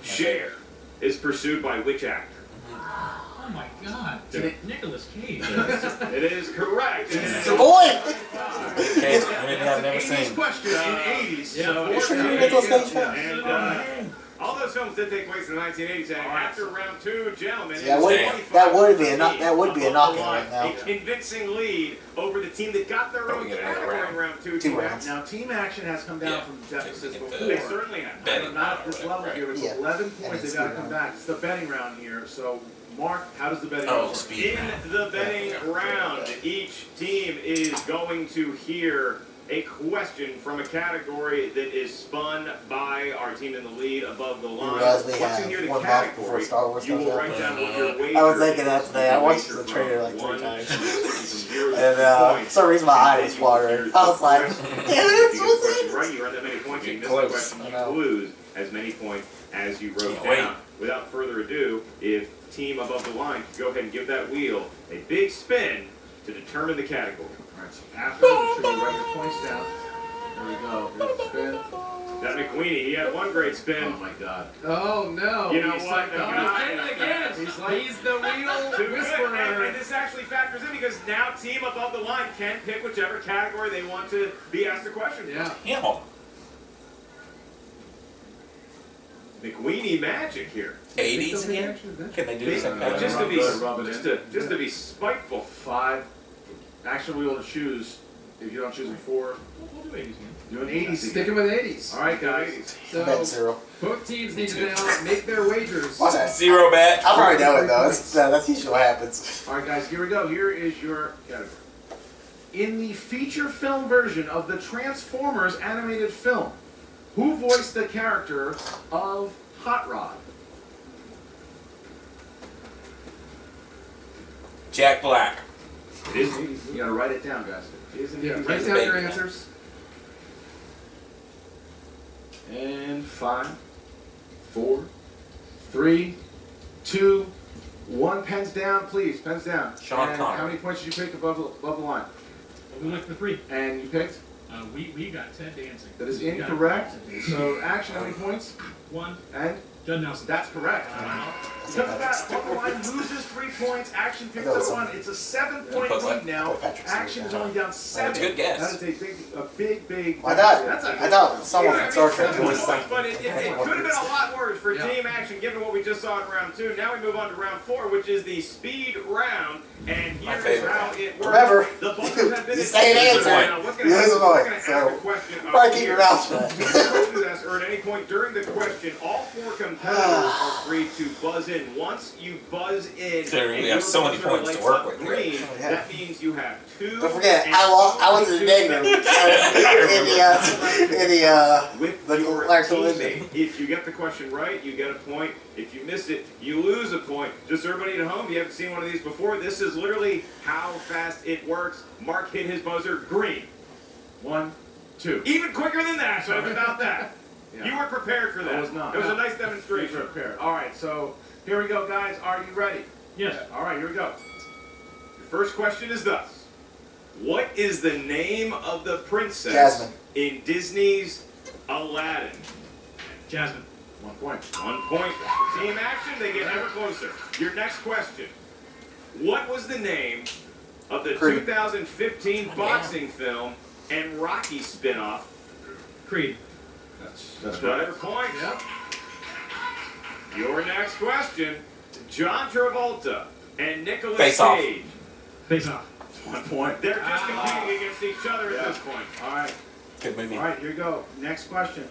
Cher is pursued by which actor? Oh my God. Nicolas Cage. It is correct. It is Your boy! Okay, anything I've never 80s seen. question in 80s. So You sure you're a Nicolas Cage fan? And all those films did take place in the 1980s. And after round 2, gentlemen, Yeah, it was that would be 25 a knock. That would be a above the knockout line. right now. A convincing lead over the team that got their own Probably get another category in round. round 2. 2 Team rounds. Now, Team Action has come down Yeah. from deficits Get the- before. They certainly have. Betting Not at round or this level whatever, here. It's Yeah. 11 And points. it's They've got to speed come round. back. It's the betting round here. So, Mark, how does the betting Oh, round work? speed In round. the betting round, each team is going to hear a question from a category that is spun by our team in the lead above the line. realize we Once you have hear the 1 month before category, Star Wars you comes will out. write down what your wager I was thinking that is. today. I You watched wager the trailer like from 3 times. 1 to 0 And for some reason my eye was watering. I was like, damn it, If it's you get the question right, you earn that many points. You miss the Close. question, I you know. lose as many points as you wrote Can't wait. down. Without further ado, if team above the line could go ahead and give that wheel a big spin to determine the category. All right, so after I'm sure you write your points down. There we go. Here's the spin. That McQueenie, he had one great Oh spin. my God. Oh no! You know He's what? like, The oh, guy- he's again. He's like- He's the wheel Too good. whisperer. And this actually factors in because now team above the line can pick whichever category they want to be asked a question. Yeah. Camel. McQueenie magic here. 80s again? Can they do this? Just to be, Rub it in. just to be spiteful. 5. Action wheel to choose. If you don't choose them 4, We'll do 80s again. doing 80s Sticking again. with 80s. All right, guys. I bet So 0. both teams need to now make their wagers. Watch that. 0 bet. I probably know it though. That's usually what happens. All right, guys, here we go. Here is your category. In the feature film version of the Transformers animated film, who voiced the character of Hot Rod? Jack Black. It is. You gotta write it down, guys. It is Yeah, indeed. write down your answers. And 5, 4, 3, 2, 1. Pens down, please. Pens down. Sean and Connery. how many points did you pick above the line? We looked for 3. And you picked? We got Ted Dancing. That is We got incorrect. Ted. So, action, how many points? 1. And Judd Nelson. that's correct. Because of that, above the line loses 3 points. Action picks up 1. It's a 7-point Put what? lead now. Patrick Action is Stewart. only down 7. Good guess. That is a big. I thought, That's a I thought someone from Star Trek Seven was points, but it could have been a lot worse for Yeah. team action given what we just saw in round 2. Now we move on to round 4, which is the speed round. And My here's favorite. how it works. Remember, the buzzers have been you say an in- answer, Now, what's gonna you happen lose is a we're point. gonna ask So, a question up probably keep here. your mouth shut. The question is asked, or at any point during the question, all 4 competitors are free to buzz in. Once you buzz in, So we and have your so many buzzer points to lights work up with here. green, Oh, yeah. that means you have 2. Don't forget, and I was in the only 2 negative in the with the your Lark Collision. teammate. If you get the question right, you get a point. If you miss it, you lose a point. Just everybody at home, you haven't seen one of these before. This is literally how fast it works. Mark hit his buzzer green. 1, 2. Even quicker than that, so about that. Yeah. You were prepared for that. I was not. It was a nice Be demonstration. prepared. All right, so here we go, guys. Are you ready? Yes. All right, here we go. Your first question is thus. What is the name of the princess Jasmine. in Disney's Aladdin? Jasmine. 1 point. 1 point. Team action, they get ever closer. Your next question. What was the name of the Creed. 2015 boxing film and Rocky spinoff? Creed. That's Another correct. point. Yep. Your next question. John Travolta and Nicolas Face Off. Cage. Face Off. 1 point. They're just competing against each other at this point. All right. Good movie. All right, here we go. Next question.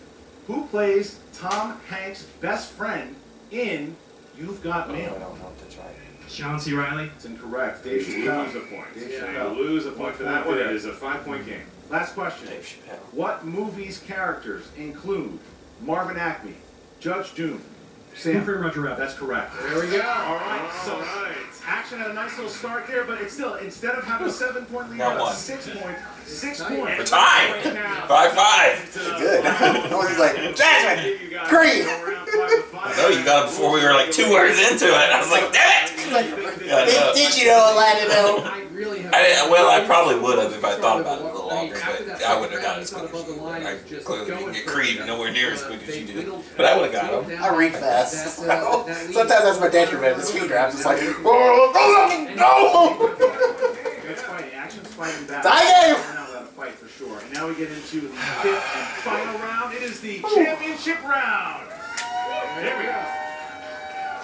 Who plays Tom Hanks' best friend in You've Got I Mail? don't know if that's right. Sean C. Riley. It's incorrect. Dave You Chappelle. lose a point. Dave You Chappelle. lose a point for that one. It is a 5-point game. Last question. Dave Chappelle. What movie's characters include Marvin Acme, Judge Doom, Sam? Sanford Roger Rabbit. That's correct. There we go. All right. So action had a nice little start there, but it's still, instead of having a 7-point lead, Got you have one. a 6 point. 6 Nice. points. We're tied. 5-5. Good. I was just like, Jasmine, Creed. I know you got it before we were like 2 words into it. I was like, damn it. Yeah, I know. Did you know Aladdin though? I really have. Well, I probably would have if I thought about it a little I mean, longer, after but that I wouldn't have second got round, as he quick thought as you above the line, did. I was just clearly didn't going get for Creed it. nowhere near as quick as They you did. whittled But I would have got him. I read fast. That lead- Sometimes that's my detriment. The speed rap is like, no. It's fighting. Action's fighting back. Die game. We're not allowed to fight for sure. And now we get into the 5th and final round. It is the championship round. There we go.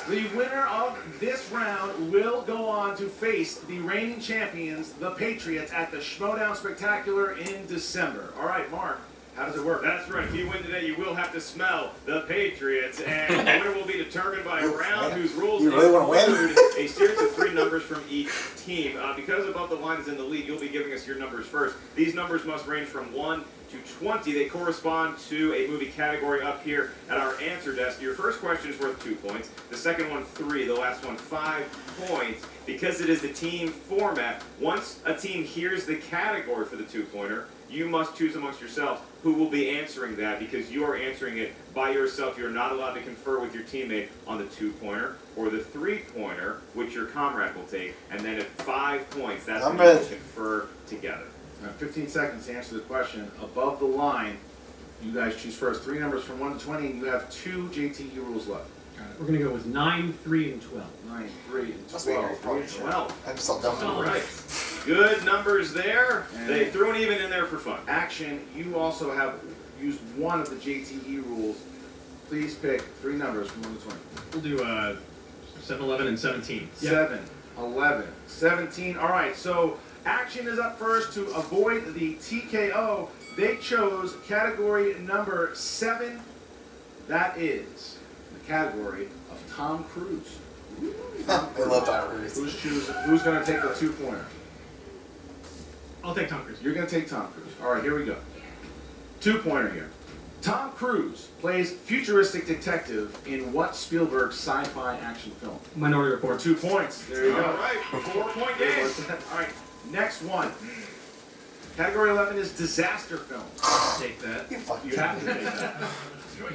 The winner of this round will go on to face the reigning champions, the Patriots, at the Schmoedown Spectacular in December. All right, Mark, how does it work? That's right. If you win today, you will have to smell the Patriots, and the winner will be determined by a round whose rules You really wanna win? include a series of 3 number numbers from each team. Because Above the Line is in the lead, you'll be giving us your numbers first. These numbers must range from 1 to 20. They correspond to a movie category up here at our answer desk. Your first question is worth 2 points. The second one, 3. The last one, 5 points. Because it is the team format, once a team hears the category for the 2-pointer, you must choose amongst yourselves who will be answering that, because you are answering it by yourself. You're not allowed to confer with your teammate on the 2-pointer or the 3-pointer, which your comrade will take. And then at 5 points, that's when you will confer together. 15 seconds to answer the question. Above the Line, you guys choose first. 3 numbers from 1 to 20, and you have 2 JTE rules left. We're going to go with 9, 3, and 12. 9, 3, and Must be 12. 3 and 12. I'm just all done. All right. Good numbers there. They threw an even in there for fun. Action, you also have used one of the JTE rules. Please pick 3 numbers from 1 to 20. We'll do 7, 11, and 17. 7, 11, 17. All right, so Action is up first to avoid the TKO. They chose category number 7. That is the category of Tom Cruise. I love Tom Cruise. Who's going to take the 2-pointer? I'll take Tom Cruise. You're going to take Tom Cruise. All right, here we go. 2-pointer here. Tom Cruise plays futuristic detective in what Spielberg sci-fi action film? Minority For Report. 2 points. There you go. All right. 4-point game. All right, next one. Category 11 is disaster film. Take that. You fucking You have to take that.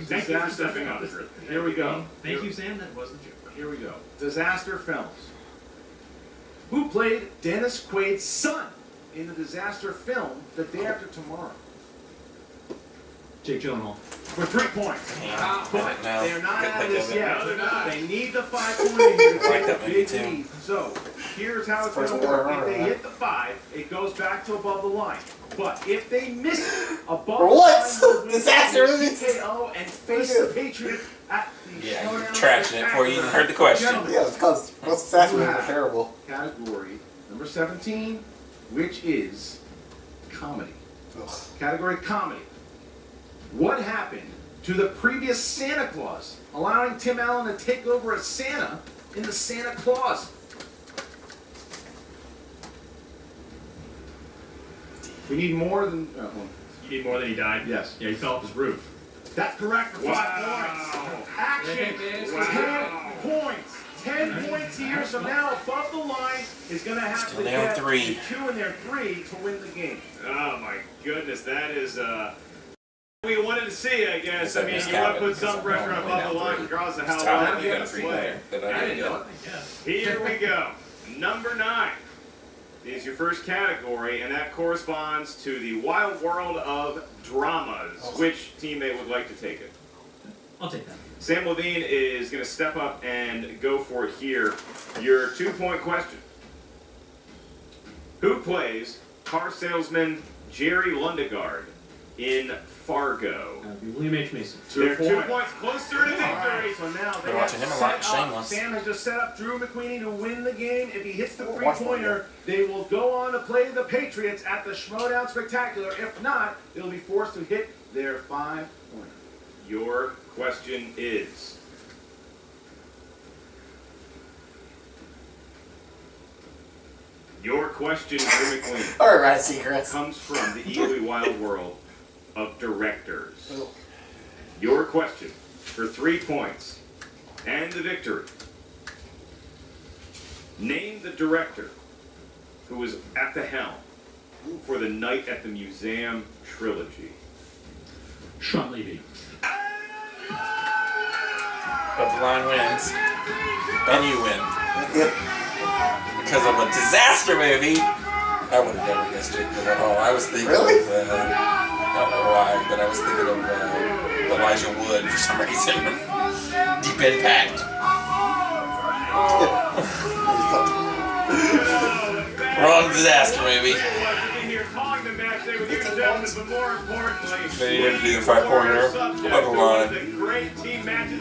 Thank you for stepping up. Here we go. Thank you, Sam. That was the joke. Here we go. Disaster films. Who played Dennis Quaid's son in the disaster film The Day After Tomorrow? Jake Gyllenhaal. For 3 points. But No. they're not Couldn't out of think this of it. yet. No, they're not. They need the 5-pointer here to I like take that the movie big too. lead. So here's how it's First going to one I work. If remember they that. hit the 5, it goes back to Above the Line. But if they miss it, Above For the what? Line will win Disaster the movies? TKO and face the Patriots at the Yeah, you're Schmoedown trashing it before you even heard the question. Gentlemen, Yeah, because most assassins are terrible. category number 17, which is comedy. Ugh. Category comedy. What happened to the previous Santa Claus, allowing Tim Allen to take over as Santa in the Santa Claus? We need more than... You need more than he died? Yes. Yeah, he fell off his roof. That's correct for 5 Wow. points. Action. Wow. 10 points. 10 points here. So now Above the Line is going to have Still to down get 3. 2 in their 3 to win the game. Oh my goodness, that is we wanted to see, I guess. Is I that mean, you miscounted? want to put Because some I'm pressure on normally Above the down Line three. regardless of how It's well Tyler, they you have got to a 3 play. there that I didn't get. Here we go. Number 9 is your first category, and that corresponds to the wild world of dramas. Which teammate would like to take it? I'll take that. Sam Levine is going to step up and go for it here. Your 2-point question. Who plays car salesman Jerry Lundegaard in Fargo? That would be William H. Mason. They're 2 points. points closer to All right, victory. so now they Been watching have him a lot, set up- shameless. Sam has just set up Drew McQueenie to win the game. If he hits the Oh, watch one, 3-pointer, they will go on to play the Patriots at the Schmoedown Spectacular. If not, they'll be forced to hit their 5-pointer. Your question is, Drew McQueen, Alright, Ryan Seacrest. comes from the equally wild world of directors. Oh. Your question for 3 points and the victory. Name the director who was at the helm for the Night at the Museum trilogy. Sean Levy. Above the Line wins. And you win. Because of a disaster movie. I would have never guessed it at all. I was thinking Really? of, I don't know why, but I was thinking of Elijah Wood for some reason. Deep Impact. Wrong disaster movie. They didn't do the 5-pointer. Above the Line.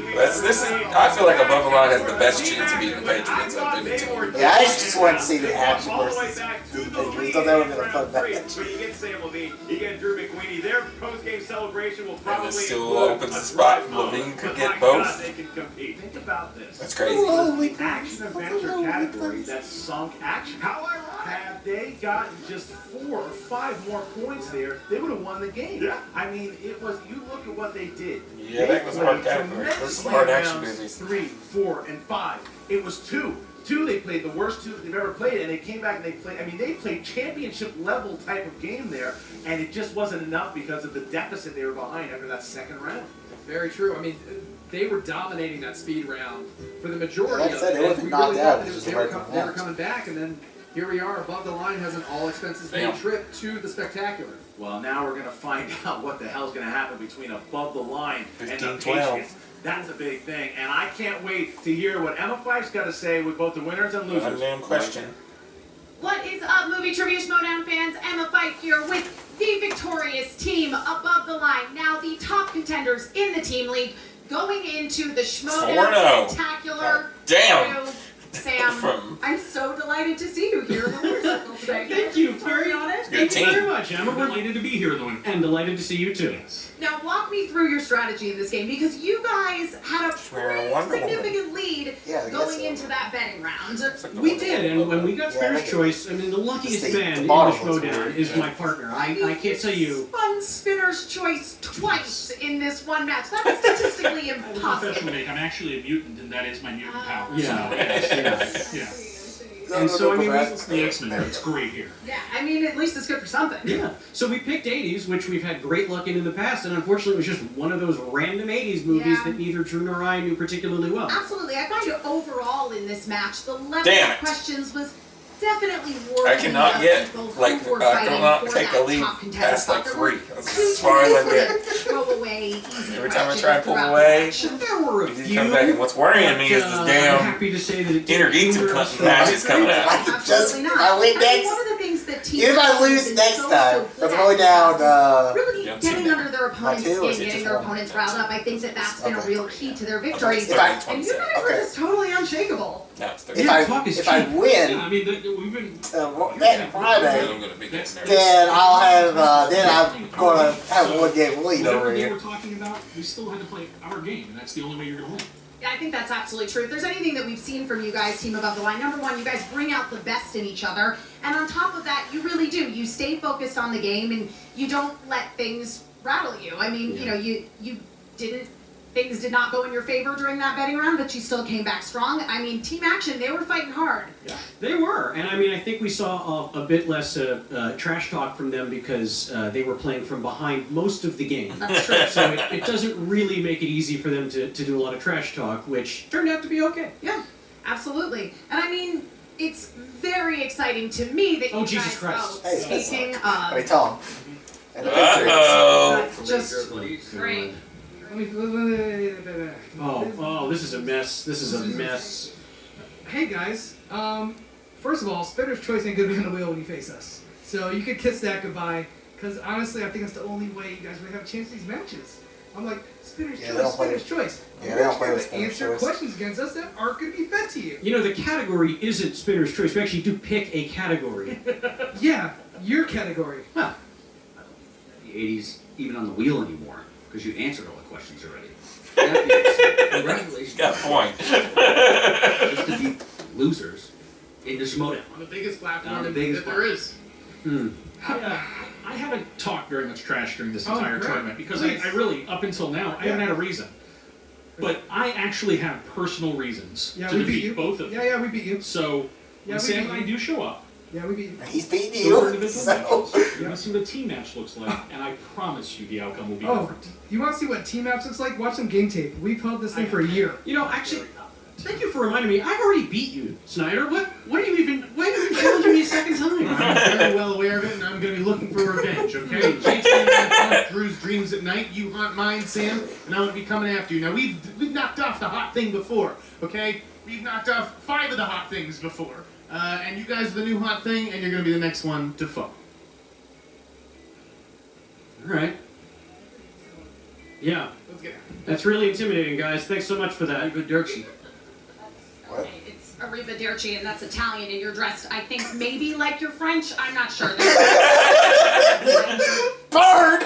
I feel like Above the Line has the best chance of beating the Patriots of any team. Yeah, I just wanted to see the action versus the Patriots. Thought that would have been a fun match. But you get Sam Levine, you get Drew McQueen, happy. Their post-game celebration will And probably this still include opens a the spot. drug moment, Levine could but get my both. God, they can compete. Think about this. That's crazy. The action adventure category that sunk action. How ironic. Had they gotten just 4 or 5 more points there, they would have won the game. Yeah. I mean, it was, you look at what they did. Yeah, that was a hard category. Those some hard action movies. 3, 4, and 5. It was 2. 2, they played the worst 2 that they've ever played, and they came back and they played, I mean, they played championship level type of game there, and it just wasn't enough because of the deficit they were behind after that second round. Very true. I mean, they were dominating that speed round for the majority Like I of said, it. they wasn't We knocked really out, thought it that was they just were right they were from coming back, and then here we are. Above the Line has an all expenses paid Damn. trip to the Spectacular. Well, now we're going to find out what the hell's going to happen between Above the Line and the 15-12. Patriots. That's a big thing, and I can't wait to hear what Emma Fife's got to say with both the winners and losers. Unnamed question. What is up, Movie Trivia Schmoedown fans? Emma Fife here with the victorious team Above the Line. Now the top contenders in the team league going into the 4-0. Schmoedown Spectacular. Damn. Sam, From- I'm so delighted to see you here in the winner's circle today. Thank you. Very honest. Good Thank you very team. much, Emma. We're delighted to be here, though, and delighted to see you too. Now walk me through your strategy in this game because you guys had a Wearing a Wonder pretty Woman. significant lead Yeah, I guess going so. into that betting round. We did, and when we got Yeah, Spinner's I Choice, I mean, the luckiest Just the man in the bottom looks Schmoedown weird. is my partner. I can't tell you. Spun Spinner's Choice twice in this one match. That's statistically I was a impossible. professional make. I'm actually a mutant, and that is my mutant power. Yeah. So, yes, yeah. And so, I mean, It's the X-Men. It's great here. Yeah, I mean, at least it's good for something. yeah. So we picked 80s, which we've had great luck in the past, and unfortunately it was just one of those random 80s movies Yeah. that neither Drew nor I knew particularly well. Absolutely. I find overall in this match, the level Damn of it. questions was definitely worthy I cannot of get, both like, who were I fighting cannot for take that a lead top contender past, spot. like, There were 3. That's two as far as I get. throwaway, easy Every time I questions try to pull throughout away, the match. There were a You few. come back, and what's worrying me is but, this I'm damn happy to say that it Inner didn't Geekdom hinder us from matches coming I out. could just, Absolutely if not. I win I mean, next, one of the things that teams even if I have lose been next so time, good that's at going down, really Yeah, getting two under their opponent's two, or skin, is it getting just their one? opponents riled up. I think that that's been a Okay. real key to their victory. It's If I- 30, And you guys were Okay. just totally unshakable. No, it's 30. if Yeah, I talk is if I cheap. Yeah, win I mean, we've been. that Friday, I'm gonna be getting nervous. then I'll have then I'm gonna have a 1-game lead Whatever over game here. we're talking about, we still had to play our game, and that's the only way you're going to win. Yeah, I think that's absolutely true. If there's anything that we've seen from you guys, Team Above the Line, number one, you guys bring out the best in each other. And on top of that, you really do. You stay focused on the game and you don't let things rattle you. I mean, you know, you didn't, things did not go in your favor during that betting round, but you still came back strong. I mean, Team Action, they were fighting hard. They were, and I mean, I think we saw a bit less trash talk from them because they were playing from behind most of the game. That's true. So it doesn't really make it easy for them to do a lot of trash talk, which turned out to be okay. Yeah, absolutely. And I mean, it's very exciting to me that you Oh, guys, Jesus Christ. Hey, speaking I mean, of, Tom. And the Patriots. Uh-oh. that's just great. Oh, this is a mess. This is a mess. Hey guys, first of all, Spinner's Choice ain't gonna be on the wheel when you face us. So you could kiss that goodbye, because honestly, I think that's the only way you guys really have a chance in these matches. I'm like, Spinner's Yeah, they don't Choice, play Spinner's Choice. Yeah, they don't play with to Spinner's answer Choice. questions against us that aren't gonna be fed to you. You know, the category isn't Spinner's Choice. We actually do pick a category. Yeah, your category. Well, The 80s even on the wheel anymore because you answered all the questions already. Congratulations. Got a point. Just to beat losers in the Schmoedown. On the biggest platform On the biggest that there is. I haven't talked very much trash during this Oh, entire great. tournament because Please. I really, up until now, I haven't had a reason. But I actually have personal reasons Yeah, to we beat defeat you. both of them. Yeah, we beat you. So Yeah, when we Sam beat and I you. do show up, Yeah, we beat you. He's beating those are you. individual So. matches. You're going to see what a team match looks like, and I promise you the outcome will be Oh, different. you want to see what team maps looks like? Watch some game tape. We've held this thing for a year. you know, actually, thank you for reminding me. I've already beat you, Snyder. Why are you even challenging me a second time? I'm very well aware of it, and I'm going to be looking for revenge, okay? Jake's going to haunt Drew's dreams at night, you haunt mine, Sam, and I'm going to be coming after you. Now, we've knocked off the hot thing before, okay? We've knocked off 5 of the hot things before. And you guys are the new hot thing, and you're going to be the next one to fall. All right. Yeah, Let's get it. that's really intimidating, guys. Thanks so much for that. Good dirt sheet. What? It's Arrivederci, and that's Italian, and you're dressed, I think, maybe like you're French. I'm not sure. Bird!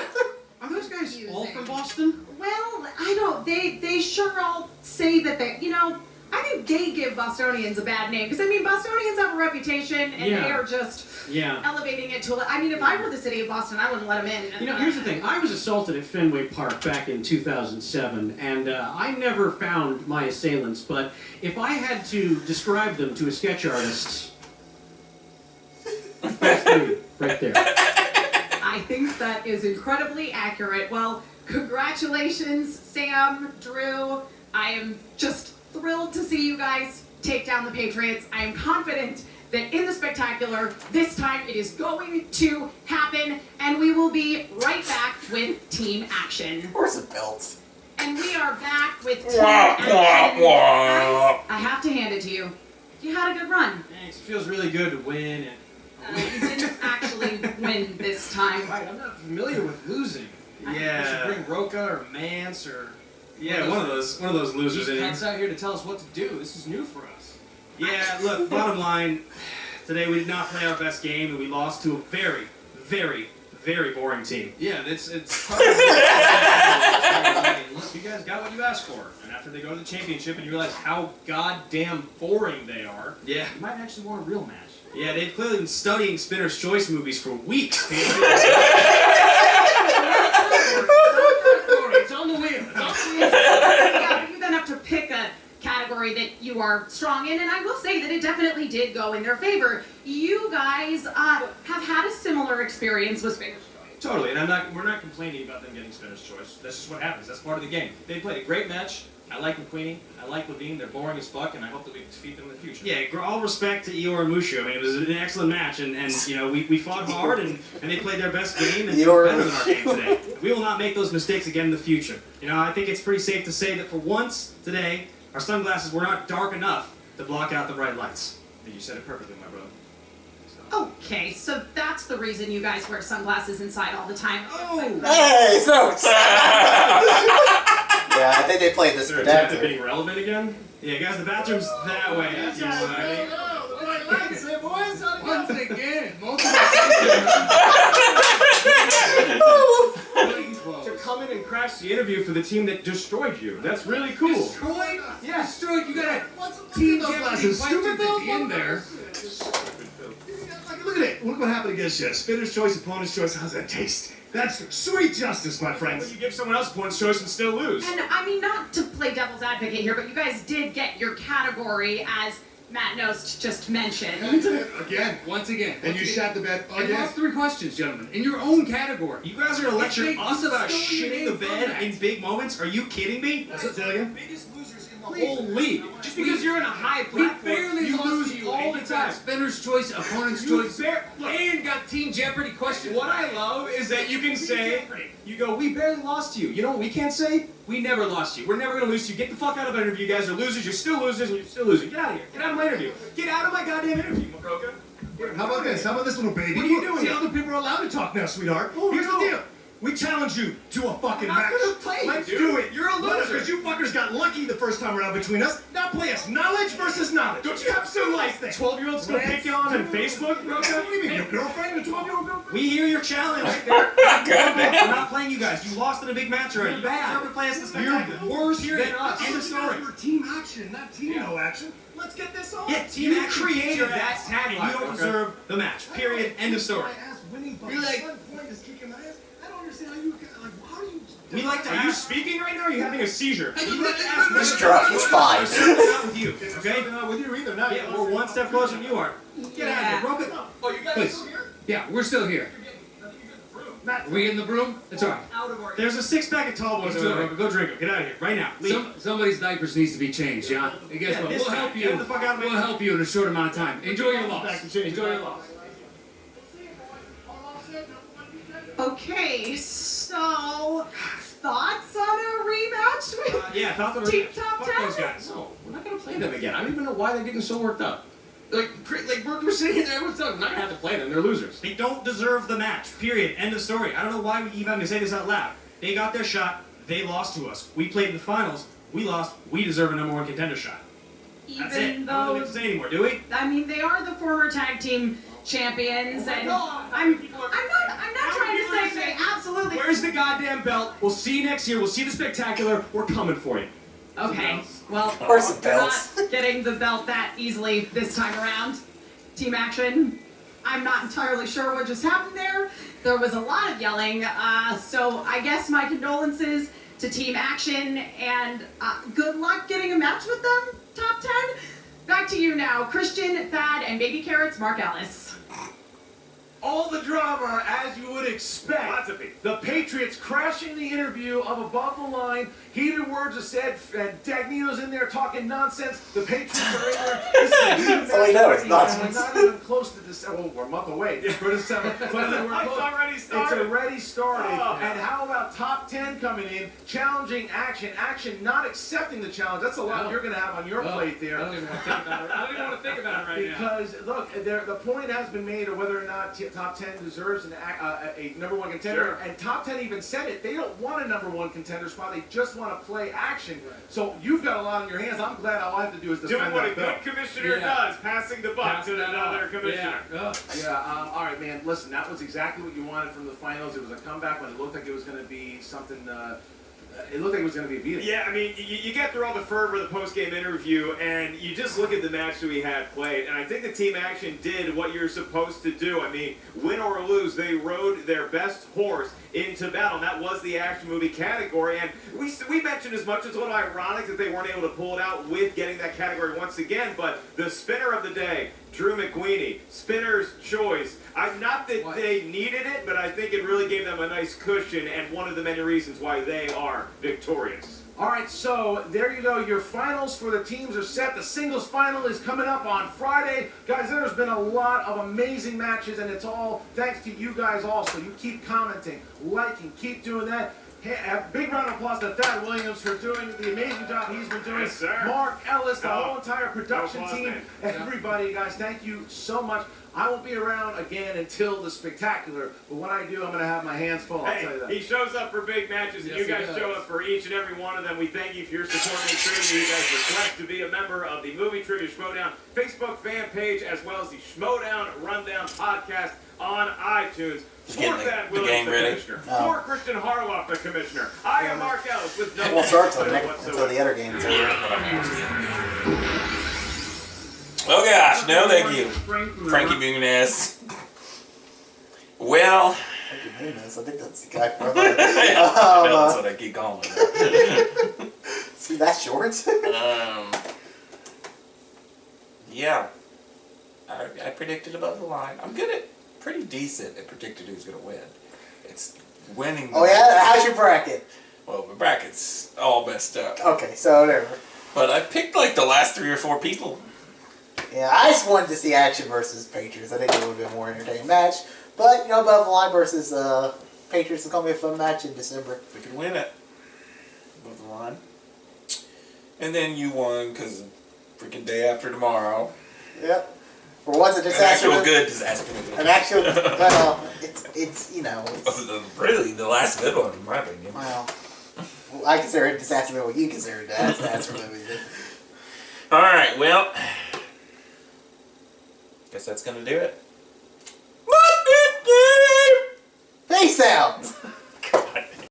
Boston? Well, I don't. They sure all say that they. I think they give Bostonians a bad name because I mean Bostonians have a reputation and they are just elevating it to. I mean, if I were the city of Boston, I wouldn't let them in. Here's the thing. I was assaulted at Fenway Park back in 2007, and I never found my assailants. But if I had to describe them to a sketch artist, that's three right there. I think that is incredibly accurate. Well, congratulations, Sam, Drew. I am just thrilled to see you guys take down the Patriots. I am confident that in the spectacular, this time it is going to happen, and we will be right back with team action. Where's the belt? And we are back with team action. Guys, I have to hand it to you. You had a good run. Thanks. It feels really good to win. You didn't actually win this time. Right, I'm not familiar with losing. Yeah. We should bring Roca or Mance or One of those losers in here. He's out here to tell us what to do. This is new for us. Yeah, look, bottom line, today we did not play our best game and we lost to a very, very, very boring team. Yeah, it's part of Look, you guys got what you asked for. And after they go to the championship and you realize how goddamn boring they are, Yeah. you might actually want a real match. Yeah, they've clearly been studying Spinner's Choice movies for weeks. It's on the wheel. Yeah, but you then have to pick a category that you are strong in, and I will say that it definitely did go in their favor. You guys have had a similar experience with Spinner's Choice. Totally, and we're not complaining about them getting Spinner's Choice. That's just what happens. That's part of the game. They played a great match. I like McQueenie. I like Levine. They're boring as fuck, and I hope that we can defeat them in the future. Yeah, all respect to Eeyore and Mushu. I mean, it was an excellent match, and we fought hard, and they played their best game, and Eeyore. better than our game today. We will not make those mistakes again in the future. I think it's pretty safe to say that for once today, our sunglasses were not dark enough to block out the bright lights. I think you said it perfectly, my brother. Okay, so that's the reason you guys wear sunglasses inside all the time. Oh! Hey, so. Yeah, I think they played this Is there a attempt at better. being relevant again? Yeah, guys, the bathroom's that way. Once again, To come in and crash the interview for the team that destroyed you. That's really cool. Destroyed? Yeah, destroyed. You got a team glasses. Stupid in there. Look at it. Look what happened against you. Spinner's choice, opponent's choice. How's that taste? That's sweet justice, my When friends. you give someone else points choice and still lose. And I mean, not to play devil's advocate here, but you guys did get your category, as Matt Nost just mentioned. Again. Once again. And you shot the bed And again. lost 3 questions, gentlemen, in your own category. You guys are gonna lecture They us about stole shitting your the name bed from in that. big moments? Are you kidding me? Say that again. Biggest losers in the whole league. Just because you're in a high We platform, barely you lost lose to you all the and you got time. Spinner's choice, opponent's You choice, look, and got Team Jeopardy questions. What I love is that you can say, you go, we barely lost to you. You know what we can't say? We never lost to you. We're never going to lose to you. Get the fuck out of our interview. You guys are losers. You're still losers, and you're still losing. Get out of here. Get out of my interview. Get out of my goddamn interview, Mokroka. How about this? How about this little baby? What are you doing? See, other people are allowed to talk now, sweetheart. Oh, Here's no. the deal. We challenge you to a fucking I'm not match. gonna play you, Let's dude. do it. You're a loser. Because you fuckers got lucky the first time around between us. Now play us knowledge versus knowledge. Don't you have some, like, 12-year-olds going to pick you on Facebook, What do Roka? you mean, your girlfriend? A 12-year-old girlfriend? We hear your challenge. We're not playing you guys. You lost in a big match already. You deserve to play us the spectacular. You're worse Period. than us. End of story. We're team action, not team no action. Let's get this on. Yeah, team You action created your that ass, tagline, and you don't Roka. deserve the match. Period. End of story. My ass winning by You're like- 1 point is kicking my ass. I don't understand how you how do you? We like to. Are you speaking right now? Or are you having a seizure? You like to ask He's drunk. He's fine. Not with you. Okay. Not with you either. Now Yeah, we're one step closer than you are. Get out of here, Roka. Oh, you guys Please. still here? Yeah, we're still here. Are we in the broom? It's all right. Out of order. There's a 6-pack of tall boys over there, Roka. Go drink them. Get out of here right now. Leave. Somebody's diapers needs to be changed, yeah? And guess Yeah, what? this We'll guy. help you. Get the fuck out of my- We'll help you in a short amount of time. Enjoy your loss. Back to change. Enjoy your loss. Okay, so thoughts on a rematch with Yeah, thought they were. Team Top Fuck 10? those guys. No, we're not gonna play them again. I don't even know why they're getting so worked up. Like we're sitting there, we're not gonna have to play them. They're losers. They don't deserve the match. Period. End of story. I don't know why we even have to say this out loud. They got their shot. They lost to us. We played in the finals. We lost. We deserve a #1 contender shot. That's it. even I don't know though what to say anymore, do we? I mean they are the former tag team champions, and I'm not trying to say they absolutely Where's the goddamn belt? We'll see you next year. We'll see the spectacular. We're coming for you. Okay, well, Where's the we're belts? not getting the belt that easily this time around. Team Action, I'm not entirely sure what just happened there. There was a lot of yelling, so I guess my condolences to Team Action, and good luck getting a match with them, Top 10. Back to you now, Christian, Thad, and Baby Carrots, Mark Ellis. All the drama, as you would expect. Lots of it. The Patriots crashing the interview of Above the Line. Heated words are said, and Dagnino's in there talking nonsense. The Patriots are in there. That's all I know, it's nonsense. We're not even close to this. Well, we're a month away for December. But we're It's close. already started. It's already started. Oh. And how about Top 10 coming in, challenging Action? Action not accepting the challenge. That's a lot you're going to have on your plate there. I don't even want to think about it. I don't even want to think about it right now. Because, look, the point has been made of whether or not Top 10 deserves a number one contender. Sure. And Top 10 even said it. They don't want a number one contender spot. They just want to play Action. Right. So you've got a lot on your hands. I'm glad all I have to do is defend Doing what a that belt. good commissioner does, passing the buck to another commissioner. All right, man. Listen, that was exactly what you wanted from the finals. It was a comeback when it looked like it was going to be something. It looked like it was going to be a beating. Yeah, I mean, you get through all the fervor of the post-game interview, and you just look at the match that we had played, and I think the Team Action did what you're supposed to do. I mean, win or lose, they rode their best horse into battle, and that was the action movie category. And we mentioned as much as a little ironic that they weren't able to pull it out with getting that category once again, but the spinner of the day, Drew McQueenie, spinner's choice. Not that they needed it, but I think it really gave them a nice cushion and one of the many reasons why they are victorious. All right, so there you go. Your finals for the teams are set. The singles final is coming up on Friday. Guys, there's been a lot of amazing matches, and it's all thanks to you guys also. You keep commenting, liking, keep doing that. Hey, a big round of applause to Thad Williams for doing the amazing job he's been doing. Yes, sir. Mark Ellis, the whole entire production applause, team, man. everybody, guys, thank you so much. I won't be around again until the spectacular, but when I do, I'm going to have my hands full, I'll tell you that. He shows up for big matches, and Yes, you he guys does. show up for each and every one of them. We thank you for your support. Make sure that you guys request to be a member of the Movie Trivia Schmoedown Facebook fan page, as well as the Schmoedown Rundown podcast on iTunes. For getting that, the Williams, game the ready? commissioner. No. For Christian Harloff, the commissioner. I am Mark Ellis with no It won't start until whatsoever. the other game is over. Oh gosh, no thank you. Frankie Muniz. Well, Frankie Muniz, I think that's the guy from that's what I keep calling him. See that short? Yeah. I predicted above the line. I'm good at, pretty decent at predicting who's going to win. It's winning. Oh yeah? How's your bracket? Well, the bracket's all messed up. Okay, so whatever. But I picked like the last 3 or 4 people. Yeah, I just wanted to see Action versus Patriots. I think it would have been a more entertaining match. But, you know, Above the Line versus Patriots is going to be a fun match in December. We could win it. Above the line. And then you won because freaking day after tomorrow. Yep. For once, a An disaster. actual good disaster movie. An actual, well, it's you know. It's, Really, the last good one, in my opinion. well, I consider it a disaster movie. What you consider it a disaster movie. Alright, well. Guess that's gonna do it. Peace out!